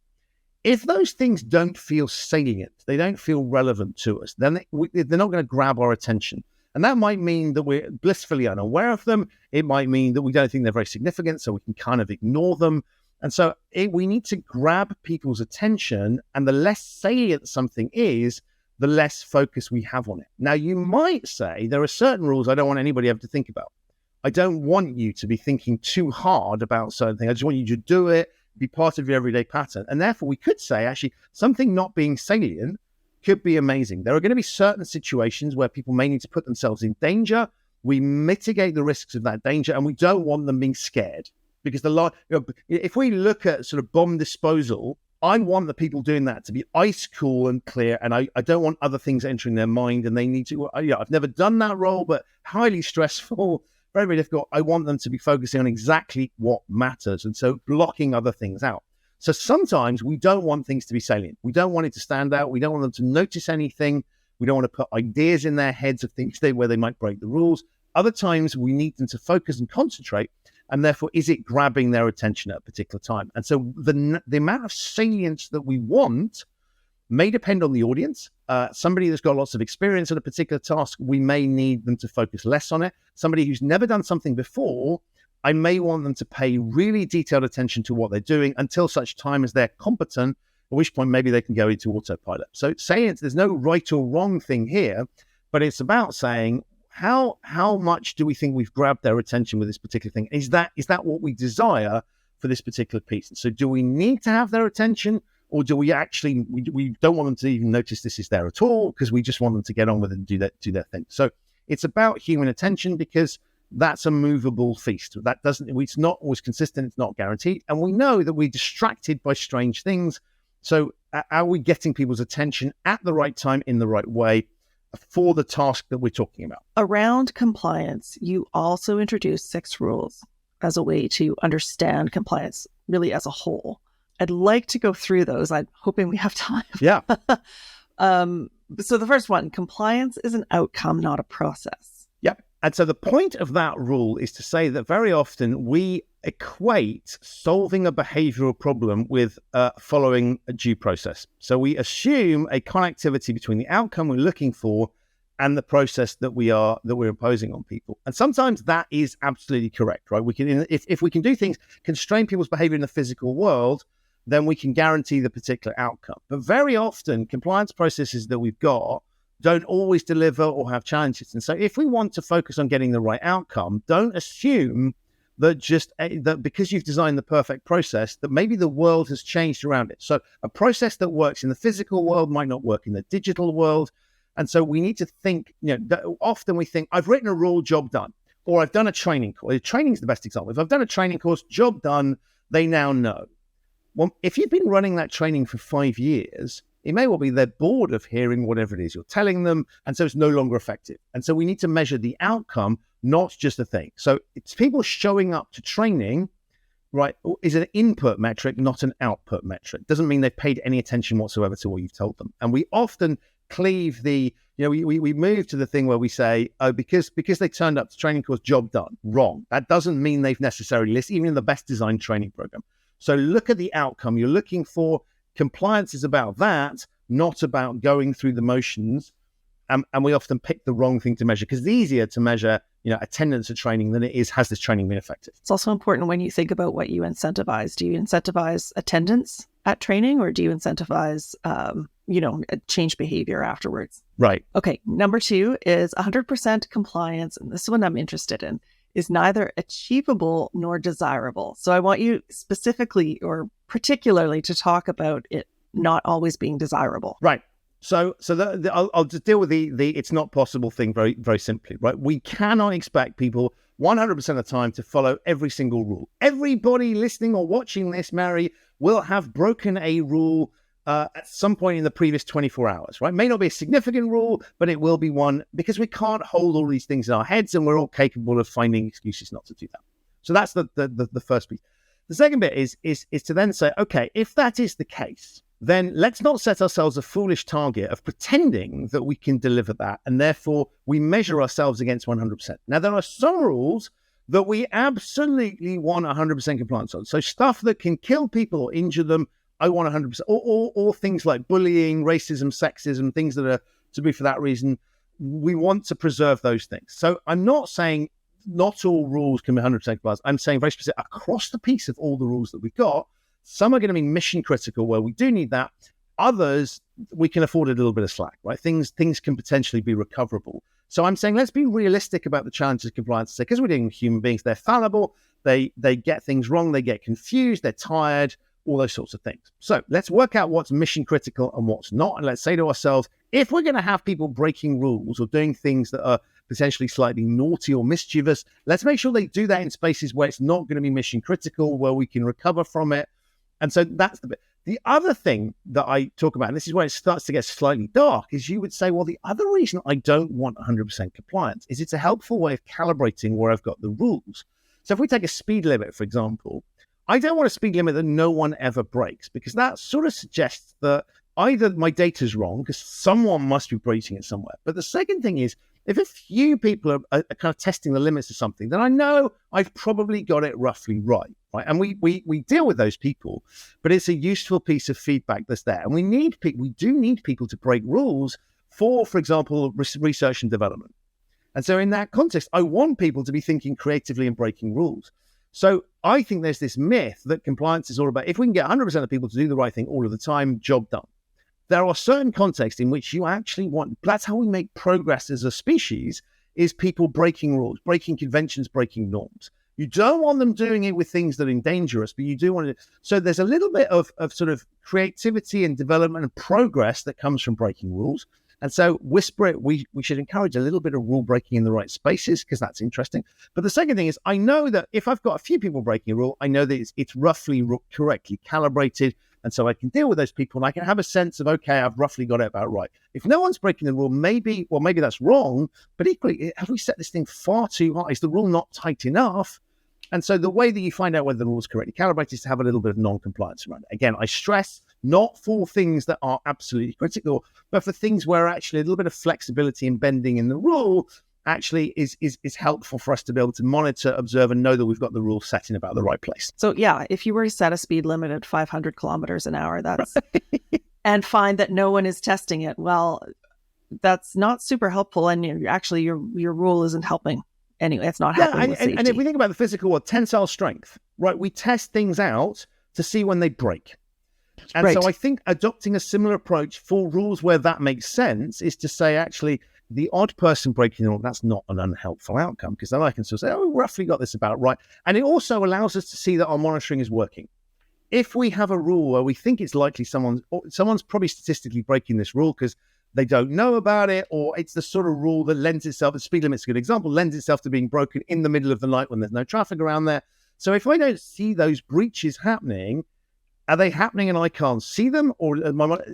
Speaker 2: If those things don't feel salient, they don't feel relevant to us, then they're not going to grab our attention. And that might mean that we're blissfully unaware of them. It might mean that we don't think they're very significant, so we can kind of ignore them. And so we need to grab people's attention, and the less salient something is, the less focus we have on it. Now, you might say there are certain rules I don't want anybody ever to think about. I don't want you to be thinking too hard about certain things. I just want you to do it, be part of your everyday pattern. And therefore, we could say, actually, something not being salient could be amazing. There are going to be certain situations where people may need to put themselves in danger. We mitigate the risks of that danger, and we don't want them being scared. Because if we look at sort of bomb disposal, I want the people doing that to be ice cool and clear, and I don't want other things entering their mind, and they need to, I've never done that role, but highly stressful, very, very difficult. I want them to be focusing on exactly what matters, and so blocking other things out. So sometimes we don't want things to be salient. We don't want it to stand out. We don't want them to notice anything. We don't want to put ideas in their heads of things where they might break the rules. Other times we need them to focus and concentrate, and therefore, is it grabbing their attention at a particular time? And so the amount of salience that we want may depend on the audience. Somebody that's got lots of experience at a particular task, we may need them to focus less on it. Somebody who's never done something before, I may want them to pay really detailed attention to what they're doing until such time as they're competent, at which point maybe they can go into autopilot. So salience, there's no right or wrong thing here, but it's about saying, how much do we think we've grabbed their attention with this particular thing? Is that what we desire for this particular piece? And so do we need to have their attention, or do we actually, we don't want them to even notice this is there at all, because we just want them to get on with it and do their thing. So it's about human attention, because that's a movable feast. It's not always consistent, it's not guaranteed. And we know that we're distracted by strange things. So are we getting people's attention at the right time in the right way for the task that we're talking about?
Speaker 1: Around compliance, you also introduced 6 rules as a way to understand compliance really as a whole. I'd like to go through those. I'm hoping we have time.
Speaker 2: Yeah.
Speaker 1: So the first one, compliance is an outcome, not a process.
Speaker 2: Yep. And so the point of that rule is to say that very often we equate solving a behavioral problem with following a due process. So we assume a connectivity between the outcome we're looking for and the process that we're imposing on people. And sometimes that is absolutely correct, right? We can, if we can do things, constrain people's behavior in the physical world, then we can guarantee the particular outcome. But very often, compliance processes that we've got don't always deliver or have challenges. And so if we want to focus on getting the right outcome, don't assume that that because you've designed the perfect process, that maybe the world has changed around it. So a process that works in the physical world might not work in the digital world. And so we need to think, often we think, I've written a rule, job done, or I've done a training course. Training is the best example. If I've done a training course, job done, they now know. Well, if you've been running that training for 5 years, it may well be they're bored of hearing whatever it is you're telling them, and so it's no longer effective. And so we need to measure the outcome, not just the thing. So it's people showing up to training, right, is an input metric, not an output metric. Doesn't mean they've paid any attention whatsoever to what you've told them. And we often cleave we move to the thing where we say, oh, because they turned up to training course, job done. Wrong. That doesn't mean they've necessarily listened, even in the best designed training program. So look at the outcome you're looking for. Compliance is about that, not about going through the motions. And we often pick the wrong thing to measure because it's easier to measure, attendance at training than it is, has this training been effective?
Speaker 1: It's also important when you think about what you incentivize. Do you incentivize attendance at training, or do you incentivize, change behavior afterwards?
Speaker 2: Right.
Speaker 1: Okay. Number 2 is 100% compliance. And this is one I'm interested in, is neither achievable nor desirable. So I want you specifically or particularly to talk about it not always being desirable.
Speaker 2: Right. So I'll just deal with the it's not possible thing very, very simply, right? We cannot expect people 100% of the time to follow every single rule. Everybody listening or watching this, Mary, will have broken a rule at some point in the previous 24 hours, right? May not be a significant rule, but it will be one, because we can't hold all these things in our heads and we're all capable of finding excuses not to do that. So that's the first piece. The second bit is to then say, okay, if that is the case, then let's not set ourselves a foolish target of pretending that we can deliver that, and therefore we measure ourselves against 100%. Now, there are some rules that we absolutely want 100% compliance on. So stuff that can kill people or injure them, I want 100%. Or things like bullying, racism, sexism, things that are to be for that reason. We want to preserve those things. So I'm not saying not all rules can be 100% compliance. I'm saying very specific across the piece of all the rules that we've got. Some are going to be mission critical where we do need that. Others, we can afford a little bit of slack, right? Things can potentially be recoverable. So I'm saying let's be realistic about the challenges of compliance. Because we're dealing with human beings, they're fallible, they get things wrong, they get confused, they're tired, all those sorts of things. So let's work out what's mission critical and what's not. And let's say to ourselves, if we're going to have people breaking rules or doing things that are potentially slightly naughty or mischievous, let's make sure they do that in spaces where it's not going to be mission critical, where we can recover from it. And so that's the bit. The other thing that I talk about, and this is where it starts to get slightly dark, is you would say, well, the other reason I don't want 100% compliance is it's a helpful way of calibrating where I've got the rules. So if we take a speed limit, for example, I don't want a speed limit that no one ever breaks, because that sort of suggests that either my data's wrong, because someone must be breaching it somewhere. But the second thing is, if a few people are kind of testing the limits of something, then I know I've probably got it roughly right? And we deal with those people, but it's a useful piece of feedback that's there. And we do need people to break rules for example, research and development. And so in that context, I want people to be thinking creatively and breaking rules. So I think there's this myth that compliance is all about, if we can get 100% of people to do the right thing all of the time, job done. There are certain contexts in which you actually want, that's how we make progress as a species, is people breaking rules, breaking conventions, breaking norms. You don't want them doing it with things that endanger us, but you do want to. So there's a little bit of sort of creativity and development and progress that comes from breaking rules. And so whisper it, we should encourage a little bit of rule breaking in the right spaces, because that's interesting. But the second thing is, I know that if I've got a few people breaking a rule, I know that it's roughly correctly calibrated. And so I can deal with those people and I can have a sense of, okay, I've roughly got it about right. If no one's breaking the rule, maybe that's wrong, but equally, have we set this thing far too high? Is the rule not tight enough? And so the way that you find out whether the rule is correctly calibrated is to have a little bit of non-compliance around it. Again, I stress not for things that are absolutely critical, but for things where actually a little bit of flexibility and bending in the rule actually is helpful for us to be able to monitor, observe, and know that we've got the rule set in about the right place.
Speaker 1: So yeah, if you were to set a speed limit at 500 kilometers an hour, that's and find that no one is testing it, well, that's not super helpful, and your rule isn't helping. Anyway, it's not helping with safety.
Speaker 2: And if we think about the physical world, tensile strength, right? We test things out to see when they break. And so I think adopting a similar approach for rules where that makes sense is to say, actually, the odd person breaking the rule, that's not an unhelpful outcome, because then I can still say, oh, we roughly got this about right. And it also allows us to see that our monitoring is working. If we have a rule where we think it's likely someone's probably statistically breaking this rule because they don't know about it, or it's the sort of rule that lends itself, the speed limit's a good example, lends itself to being broken in the middle of the night when there's no traffic around there. So if I don't see those breaches happening, are they happening and I can't see them? Or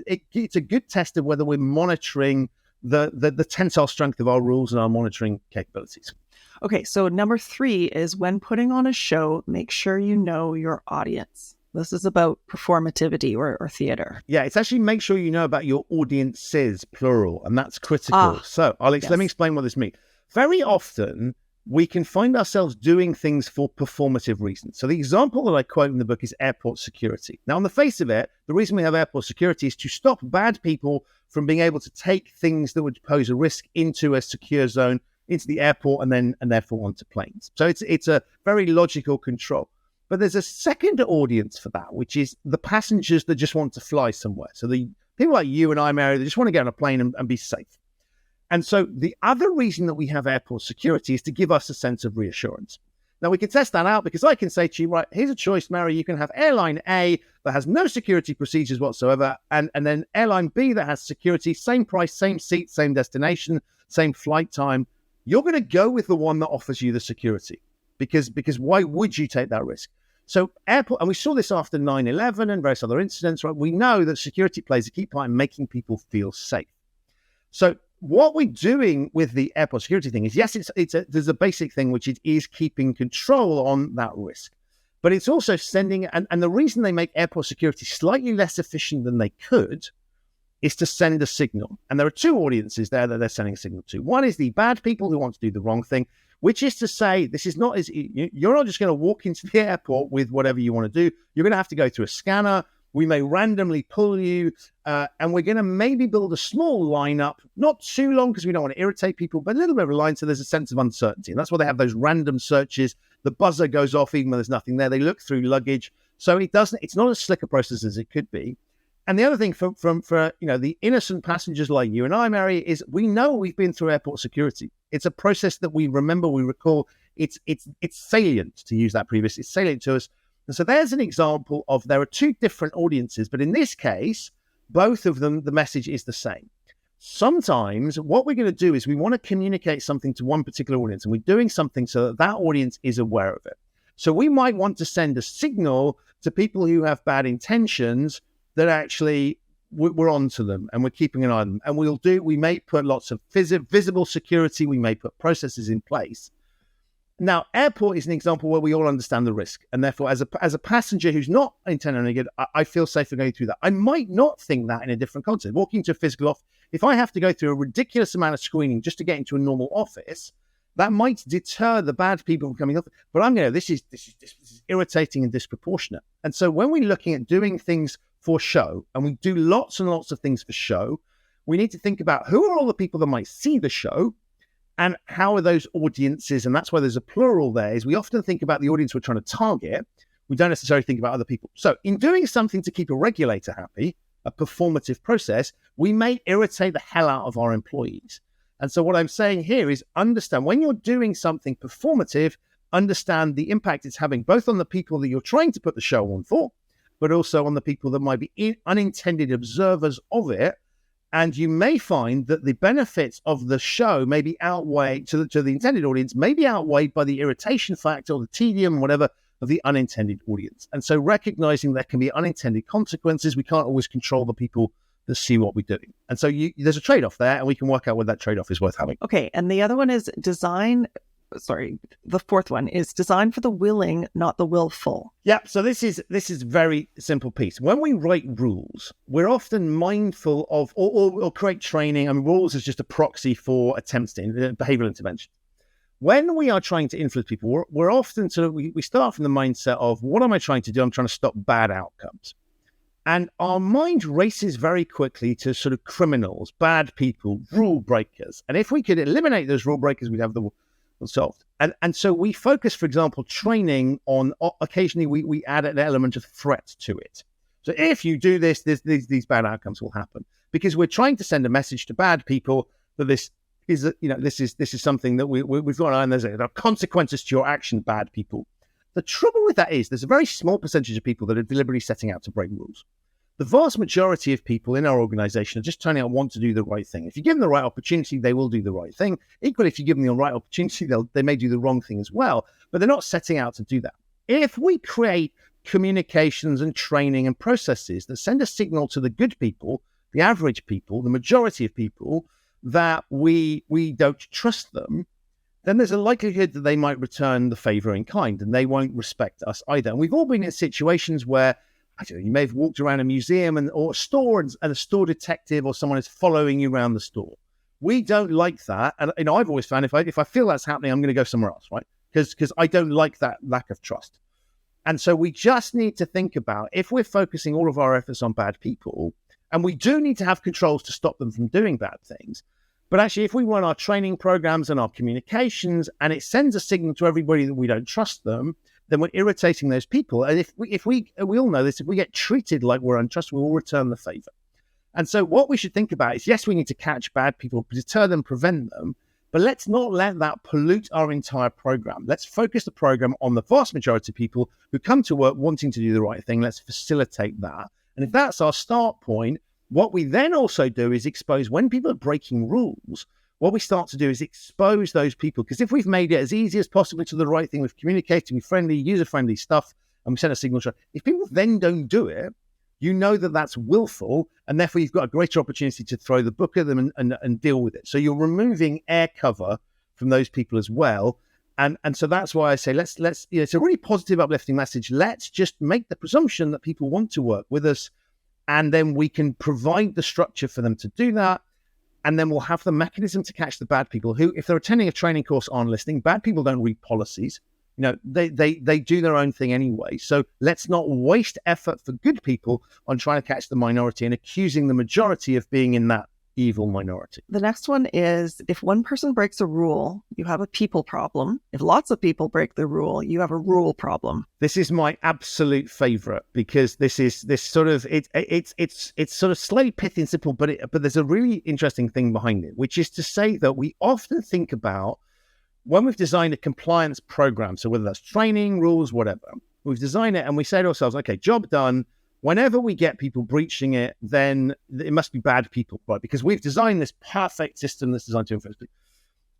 Speaker 2: it's a good test of whether we're monitoring the tensile strength of our rules and our monitoring capabilities.
Speaker 1: Okay, so number 3 is when putting on a show, make sure you know your audience. This is about performativity or theater.
Speaker 2: Yeah, it's actually make sure you know about your audiences, plural, and that's critical. So Alex, let me explain what this means. Very often, we can find ourselves doing things for performative reasons. So the example that I quote in the book is airport security. Now, on the face of it, the reason we have airport security is to stop bad people from being able to take things that would pose a risk into a secure zone, into the airport, and therefore onto planes. So it's a very logical control. But there's a second audience for that, which is the passengers that just want to fly somewhere. So the people like you and I, Mary, they just want to get on a plane and be safe. And so the other reason that we have airport security is to give us a sense of reassurance. Now, we can test that out because I can say to you, right, here's a choice, Mary. You can have airline A that has no security procedures whatsoever, and then airline B that has security, same price, same seat, same destination, same flight time. You're going to go with the one that offers you the security because why would you take that risk? So airport, and we saw this after 9/11 and various other incidents, right? We know that security plays a key part in making people feel safe. So what we're doing with the airport security thing is, yes, there's a basic thing, which is keeping control on that risk. But it's also sending, and the reason they make airport security slightly less efficient than they could is to send a signal. And there are two audiences there that they're sending a signal to. One is the bad people who want to do the wrong thing, which is to say, you're not just going to walk into the airport with whatever you want to do. You're going to have to go through a scanner. We may randomly pull you, and we're going to maybe build a small lineup, not too long because we don't want to irritate people, but a little bit of a line so there's a sense of uncertainty. And that's why they have those random searches. The buzzer goes off even when there's nothing there. They look through luggage. So it's not as slick a process as it could be. And the other thing for the innocent passengers like you and I, Mary, is we know we've been through airport security. It's a process that we remember, we recall. It's salient, to use that previous. It's salient to us. And so there's an example of there are two different audiences, but in this case, both of them, the message is the same. Sometimes what we're going to do is we want to communicate something to one particular audience, and we're doing something so that that audience is aware of it. So we might want to send a signal to people who have bad intentions that actually we're on to them and we're keeping an eye on them. And we may put lots of visible security, we may put processes in place. Now, airport is an example where we all understand the risk. And therefore, as a passenger who's not intending on any good, I feel safer going through that. I might not think that in a different context. Walking to a physical office, if I have to go through a ridiculous amount of screening just to get into a normal office, that might deter the bad people from coming up. But I'm going to, this is irritating and disproportionate. And so when we're looking at doing things for show, and we do lots and lots of things for show, we need to think about who are all the people that might see the show and how are those audiences, and that's why there's a plural there, is we often think about the audience we're trying to target. We don't necessarily think about other people. So in doing something to keep a regulator happy, a performative process, we may irritate the hell out of our employees. And so what I'm saying here is understand when you're doing something performative, understand the impact it's having both on the people that you're trying to put the show on for, but also on the people that might be unintended observers of it. And you may find that the benefits of the show may be outweighed to the intended audience, may be outweighed by the irritation factor or the tedium, whatever, of the unintended audience. And so recognizing there can be unintended consequences, we can't always control the people that see what we're doing. And so there's a trade-off there, and we can work out whether that trade-off is worth having.
Speaker 1: Okay. And the other one is design the fourth one is designed for the willing, not the willful.
Speaker 2: Yeah, so this is very simple piece. When we write rules, we're often mindful of or create training. I mean, rules is just a proxy for attempts to behavioral intervention. When we are trying to influence people, we're often we start from the mindset of, what am I trying to do? I'm trying to stop bad outcomes. And our mind races very quickly to sort of criminals, bad people, rule breakers. And if we could eliminate those rule breakers, we'd have the world solved. And so we focus, for example, training on, occasionally we add an element of threat to it. So if you do this, these bad outcomes will happen, because we're trying to send a message to bad people that this is something that we've got on. There are consequences to your action, bad people. The trouble with that is there's a very small percentage of people that are deliberately setting out to break rules. The vast majority of people in our organization are just turning out want to do the right thing. If you give them the right opportunity, they will do the right thing. Equally, if you give them the right opportunity, they may do the wrong thing as well, but they're not setting out to do that. If we create communications and training and processes that send a signal to the good people, the average people, the majority of people, that we don't trust them, then there's a likelihood that they might return the favor in kind, and they won't respect us either. And we've all been in situations where, I don't know, you may have walked around a museum or a store, and a store detective or someone is following you around the store. We don't like that. And I've always found if I feel that's happening, I'm going to go somewhere else, right? Because I don't like that lack of trust. And so we just need to think about, if we're focusing all of our efforts on bad people, and we do need to have controls to stop them from doing bad things, but actually, if we run our training programs and our communications, and it sends a signal to everybody that we don't trust them, then we're irritating those people. And if we all know this, if we get treated like we're untrustworthy, we'll return the favor. And so what we should think about is, yes, we need to catch bad people, deter them, prevent them, but let's not let that pollute our entire program. Let's focus the program on the vast majority of people who come to work wanting to do the right thing. Let's facilitate that. And if that's our start point, what we then also do is expose, when people are breaking rules, what we start to do is expose those people. Because if we've made it as easy as possible to do the right thing, we've communicated with friendly, user-friendly stuff, and we send a signal, if people then don't do it, you know that that's willful, and therefore you've got a greater opportunity to throw the book at them and deal with it. So you're removing air cover from those people as well. And so that's why I say, let's it's a really positive, uplifting message. Let's just make the presumption that people want to work with us, and then we can provide the structure for them to do that. And then we'll have the mechanism to catch the bad people who, if they're attending a training course on listening, bad people don't read policies. You know, they do their own thing anyway. So let's not waste effort for good people on trying to catch the minority and accusing the majority of being in that evil minority.
Speaker 1: The next one is, if one person breaks a rule, you have a people problem. If lots of people break the rule, you have a rule problem.
Speaker 2: This is my absolute favorite, because it's sort of slightly pithy and simple, but there's a really interesting thing behind it, which is to say that we often think about, when we've designed a compliance program, so whether that's training, rules, whatever, we've designed it and we say to ourselves, okay, job done. Whenever we get people breaching it, then it must be bad people, right? Because we've designed this perfect system that's designed to influence people.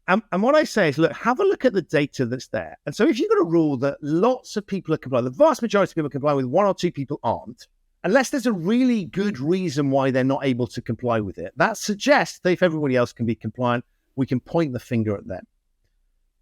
Speaker 2: And what I say is, look, have a look at the data that's there. And so if you've got a rule that lots of people are complying, the vast majority of people comply with, one or two people aren't, unless there's a really good reason why they're not able to comply with it, that suggests that if everybody else can be compliant, we can point the finger at them.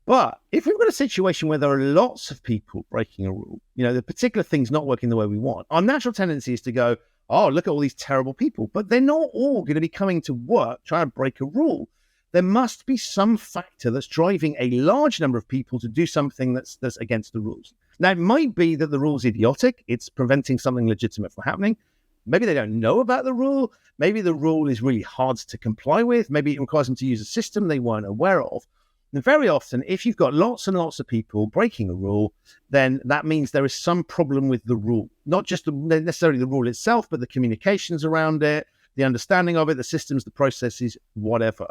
Speaker 2: But if we've got a situation where there are lots of people breaking a rule, you know, the particular thing's not working the way we want, our natural tendency is to go, oh, look at all these terrible people. But they're not all going to be coming to work trying to break a rule. There must be some factor that's driving a large number of people to do something that's against the rules. Now, it might be that the rule's idiotic. It's preventing something legitimate from happening. Maybe they don't know about the rule. Maybe the rule is really hard to comply with. Maybe it requires them to use a system they weren't aware of. And very often, if you've got lots and lots of people breaking a rule, then that means there is some problem with the rule. Not just necessarily the rule itself, but the communications around it, the understanding of it, the systems, the processes, whatever.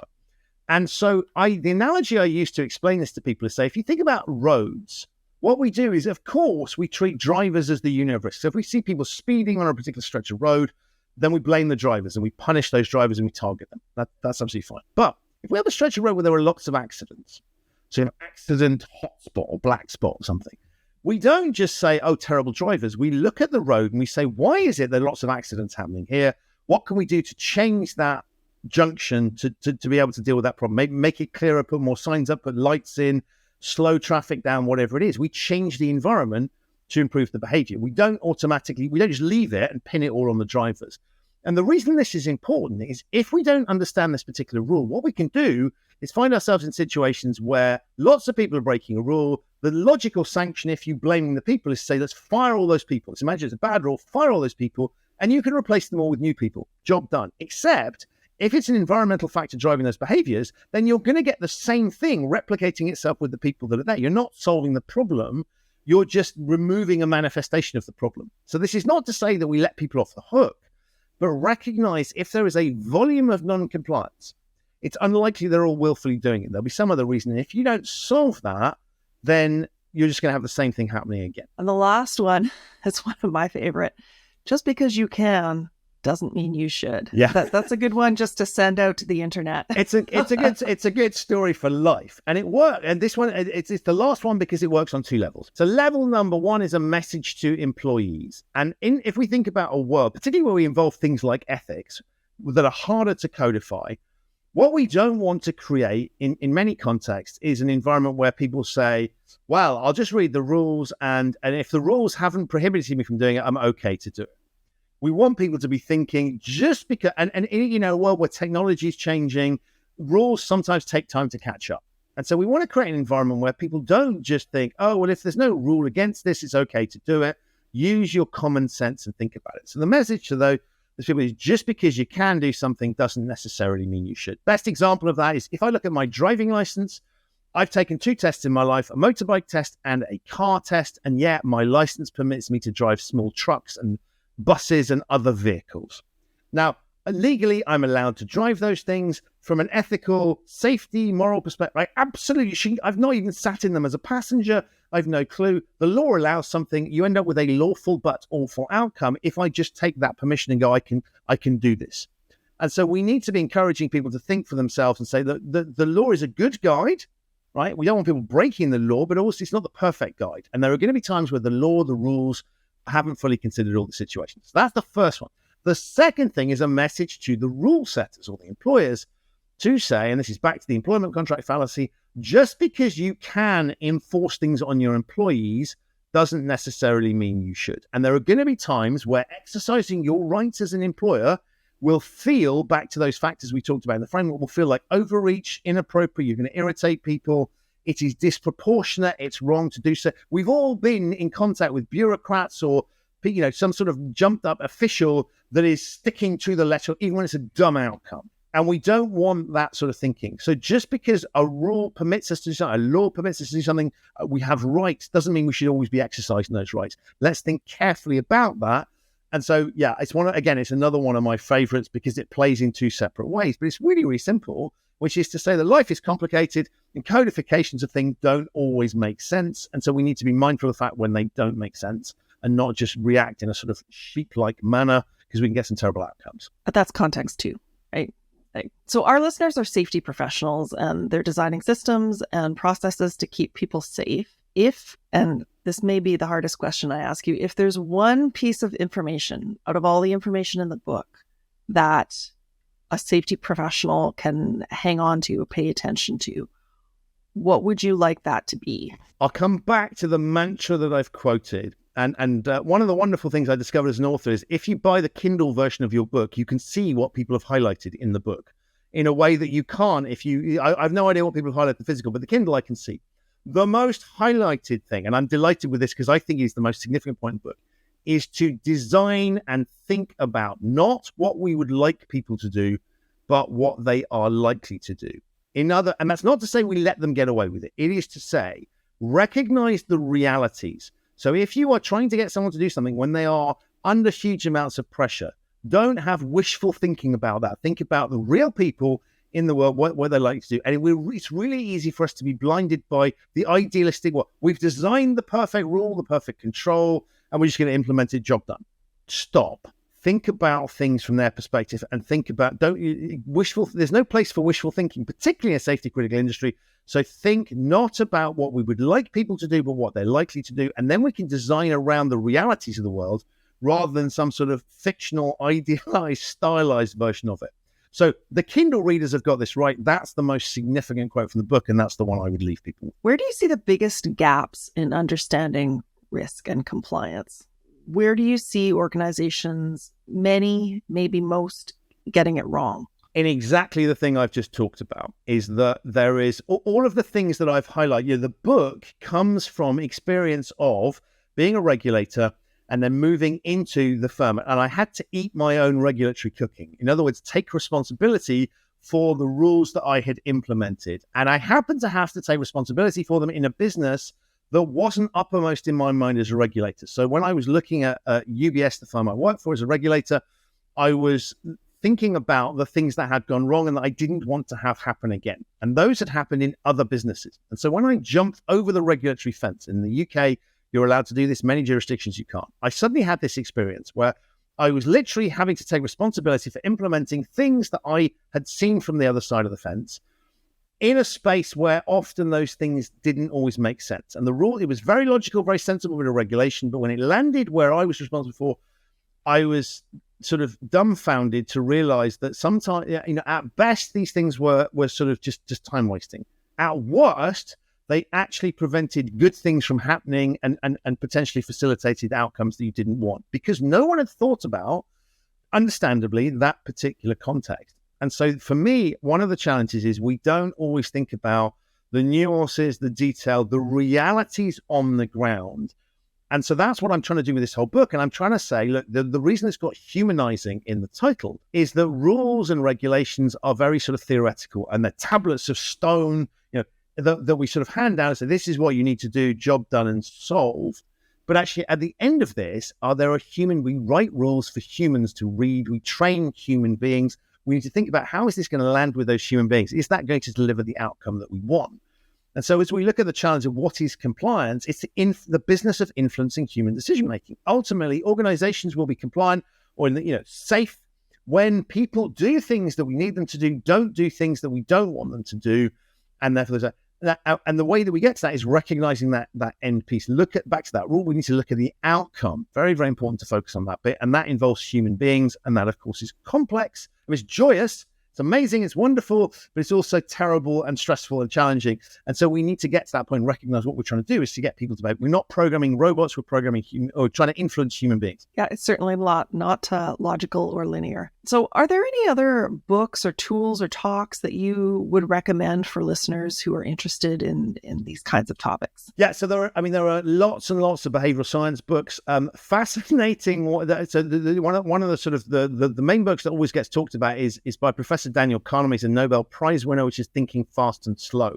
Speaker 2: And so the analogy I use to explain this to people is, say, if you think about roads, what we do is, of course, we treat drivers as the universe. So if we see people speeding on a particular stretch of road, then we blame the drivers and we punish those drivers and we target them. That's absolutely fine. But if we have a stretch of road where there are lots of accidents, so an accident hotspot or black spot or something, we don't just say, oh, terrible drivers. We look at the road and we say, why is it there are lots of accidents happening here? What can we do to change that junction to be able to deal with that problem? Maybe make it clearer, put more signs up, put lights in, slow traffic down, whatever it is. We change the environment to improve the behavior. We don't just leave it and pin it all on the drivers. And the reason this is important is if we don't understand this particular rule, what we can do is find ourselves in situations where lots of people are breaking a rule. The logical sanction, if you blaming the people, is to say, let's fire all those people. Let's imagine it's a bad rule, fire all those people, and you can replace them all with new people. Job done. Except if it's an environmental factor driving those behaviors, then you're going to get the same thing replicating itself with the people that are there. You're not solving the problem. You're just removing a manifestation of the problem. So this is not to say that we let people off the hook, but recognize if there is a volume of non-compliance, it's unlikely they're all willfully doing it. There'll be some other reason. And if you don't solve that, then you're just going to have the same thing happening again.
Speaker 1: And the last one is one of my favorite. Just because you can doesn't mean you should.
Speaker 2: Yeah,
Speaker 1: that's a good one just to send out to the internet.
Speaker 2: It's a good story for life, and it worked. And this one, it's the last one because it works on two levels. So level number one is a message to employees, and if we think about a world, particularly where we involve things like ethics that are harder to codify, what we don't want to create in many contexts is an environment where people say, well, I'll just read the rules, and if the rules haven't prohibited me from doing it, I'm okay to do it. We want people to be thinking just because, and in a world where technology is changing, rules sometimes take time to catch up. And so we want to create an environment where people don't just think, oh, well, if there's no rule against this, it's okay to do it. Use your common sense and think about it. So the message to those people is just because you can do something doesn't necessarily mean you should. Best example of that is if I look at my driving license, I've taken two tests in my life, a motorbike test and a car test. And yet my license permits me to drive small trucks and buses and other vehicles. Now, legally, I'm allowed to drive those things. From an ethical, safety, moral perspective, I absolutely shouldn't. I've not even sat in them as a passenger. I've no clue. The law allows something. You end up with a lawful but awful outcome if I just take that permission and go, I can do this. And so we need to be encouraging people to think for themselves and say that the law is a good guide, right? We don't want people breaking the law, but also it's not the perfect guide. And there are going to be times where the law, the rules, haven't fully considered all the situations. So that's the first one. The second thing is a message to the rule setters or the employers to say, and this is back to the employment contract fallacy, just because you can enforce things on your employees doesn't necessarily mean you should. And there are going to be times where exercising your rights as an employer will feel, back to those factors we talked about in the framework, will feel like overreach, inappropriate, you're going to irritate people. It is disproportionate. It's wrong to do so. We've all been in contact with bureaucrats or, some sort of jumped up official that is sticking to the letter, even when it's a dumb outcome. And we don't want that sort of thinking. So just because a rule permits us to do something, a law permits us to do something, we have rights, doesn't mean we should always be exercising those rights. Let's think carefully about that. And so, yeah, it's another one of my favorites because it plays in two separate ways, but it's really, really simple, which is to say that life is complicated and codifications of things don't always make sense. And so we need to be mindful of the fact when they don't make sense and not just react in a sort of sheep-like manner because we can get some terrible outcomes.
Speaker 1: But that's context too, right? So our listeners are safety professionals and they're designing systems and processes to keep people safe. And this may be the hardest question I ask you, if there's one piece of information out of all the information in the book that a safety professional can hang on to, pay attention to, what would you like that to be?
Speaker 2: I'll come back to the mantra that I've quoted. And one of the wonderful things I discovered as an author is if you buy the Kindle version of your book, you can see what people have highlighted in the book in a way that you can't I have no idea what people have highlighted in the physical, but the Kindle I can see. The most highlighted thing, and I'm delighted with this because I think it's the most significant point in the book, is to design and think about not what we would like people to do, but what they are likely to do. And that's not to say we let them get away with it. It is to say, recognize the realities. So if you are trying to get someone to do something when they are under huge amounts of pressure, don't have wishful thinking about that. Think about the real people in the world, what they like to do. And it's really easy for us to be blinded by the idealistic, we've designed the perfect rule, the perfect control, and we're just going to implement it, job done. Stop. Think about things from their perspective and think about, there's no place for wishful thinking, particularly in a safety critical industry. So think not about what we would like people to do, but what they're likely to do. And then we can design around the realities of the world rather than some sort of fictional, idealized, stylized version of it. So the Kindle readers have got this right. That's the most significant quote from the book, and that's the one I would leave people with.
Speaker 1: Where do you see the biggest gaps in understanding risk and compliance? Where do you see organizations, many, maybe most, getting it wrong?
Speaker 2: In exactly the thing I've just talked about, is that there is all of the things that I've highlighted. The book comes from experience of being a regulator and then moving into the firm. And I had to eat my own regulatory cooking. In other words, take responsibility for the rules that I had implemented. And I happened to have to take responsibility for them in a business that wasn't uppermost in my mind as a regulator. So when I was looking at UBS, the firm I worked for as a regulator, I was thinking about the things that had gone wrong and that I didn't want to have happen again. And those had happened in other businesses. And so when I jumped over the regulatory fence, in the UK, you're allowed to do this, many jurisdictions you can't. I suddenly had this experience where I was literally having to take responsibility for implementing things that I had seen from the other side of the fence in a space where often those things didn't always make sense. And the rule, it was very logical, very sensible with a regulation, but when it landed where I was responsible for, I was sort of dumbfounded to realize that sometimes, at best, these things were sort of just time wasting. At worst, they actually prevented good things from happening and potentially facilitated outcomes that you didn't want, because no one had thought about, understandably, that particular context. And so for me, one of the challenges is we don't always think about the nuances, the detail, the realities on the ground. And so that's what I'm trying to do with this whole book. And I'm trying to say, look, the reason it's got humanizing in the title is that rules and regulations are very sort of theoretical, and they're tablets of stone, that we sort of hand down and say, this is what you need to do, job done and solved. But actually, at the end of this, we write rules for humans to read, we train human beings. We need to think about, how is this going to land with those human beings? Is that going to deliver the outcome that we want? And so as we look at the challenge of what is compliance, it's the business of influencing human decision-making. Ultimately, organizations will be compliant or safe when people do things that we need them to do, don't do things that we don't want them to do. And therefore, and the way that we get to that is recognizing that end piece. Back to that rule, we need to look at the outcome. Very, very important to focus on that bit. And that involves human beings. And that, of course, is complex. It's joyous. It's amazing. It's wonderful. But it's also terrible and stressful and challenging. And so we need to get to that point and recognize what we're trying to do is to get people to behave. We're not programming robots. We're programming or trying to influence human beings.
Speaker 1: Yeah, it's certainly not logical or linear. So are there any other books or tools or talks that you would recommend for listeners who are interested in these kinds of topics?
Speaker 2: Yeah, so there are lots and lots of behavioral science books. Fascinating. So one of the sort of the main books that always gets talked about is by Professor Daniel Kahneman. He's a Nobel Prize winner, which is Thinking Fast and Slow.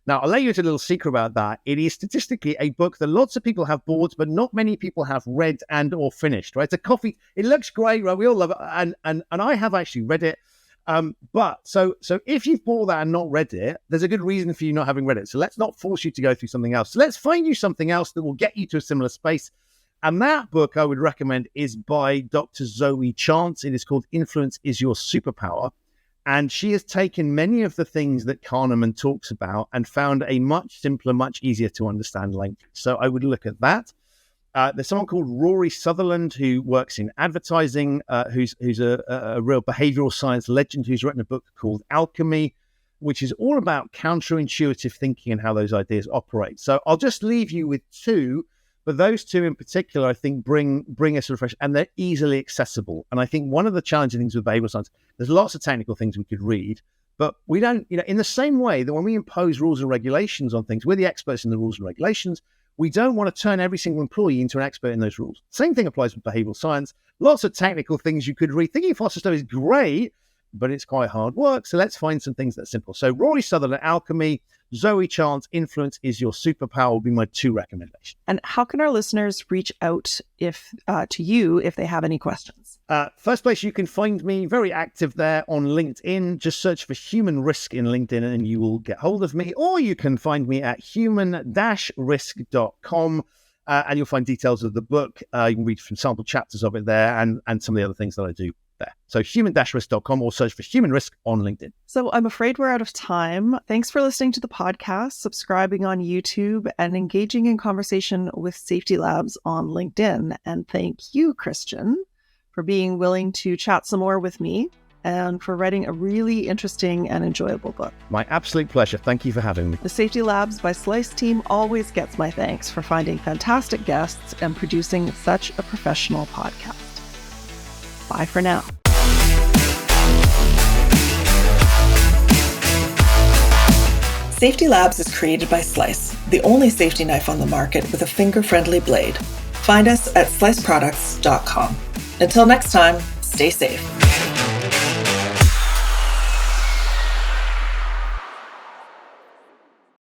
Speaker 2: Now, I'll let you into a little secret about that. It is statistically a book that lots of people have bought, but not many people have read and or finished, right? It's a coffee. It looks great, right? We all love it. And I have actually read it. But so if you've bought that and not read it, there's a good reason for you not having read it. So let's not force you to go through something else. So let's find you something else that will get you to a similar space. And that book I would recommend is by Dr. Zoe Chance. It is called Influence is Your Superpower. And she has taken many of the things that Kahneman talks about and found a much simpler, much easier to understand language. So I would look at that. There's someone called Rory Sutherland who works in advertising, who's a real behavioral science legend, who's written a book called Alchemy, which is all about counterintuitive thinking and how those ideas operate. So I'll just leave you with two. But those two in particular, I think, bring a sort of fresh, and they're easily accessible. And I think one of the challenging things with behavioral science, there's lots of technical things we could read, but we don't, in the same way that when we impose rules and regulations on things, we're the experts in the rules and regulations. We don't want to turn every single employee into an expert in those rules. Same thing applies with behavioral science. Lots of technical things you could read. Thinking fast and slow is great, but it's quite hard work. So let's find some things that are simple. So Rory Sutherland, Alchemy, Zoe Chance, Influence is Your Superpower will be my two recommendations.
Speaker 1: And how can our listeners reach out to you if they have any questions?
Speaker 2: First place you can find me, very active there on LinkedIn. Just search for Human Risk in LinkedIn and you will get hold of me. Or you can find me at human-risk.com and you'll find details of the book. You can read from sample chapters of it there and some of the other things that I do there. So human-risk.com or search for Human Risk on LinkedIn.
Speaker 1: So I'm afraid we're out of time. Thanks for listening to the podcast, subscribing on YouTube, and engaging in conversation with Safety Labs on LinkedIn. And thank you, Christian, for being willing to chat some more with me. and for writing a really interesting and enjoyable book.
Speaker 2: My absolute pleasure. Thank you for having me.
Speaker 1: The Safety Labs by Slice team always gets my thanks for finding fantastic guests and producing such a professional podcast. Bye for now. Safety Labs is created by Slice, the only safety knife on the market with a finger-friendly blade. Find us at sliceproducts.com. Until next time, stay safe.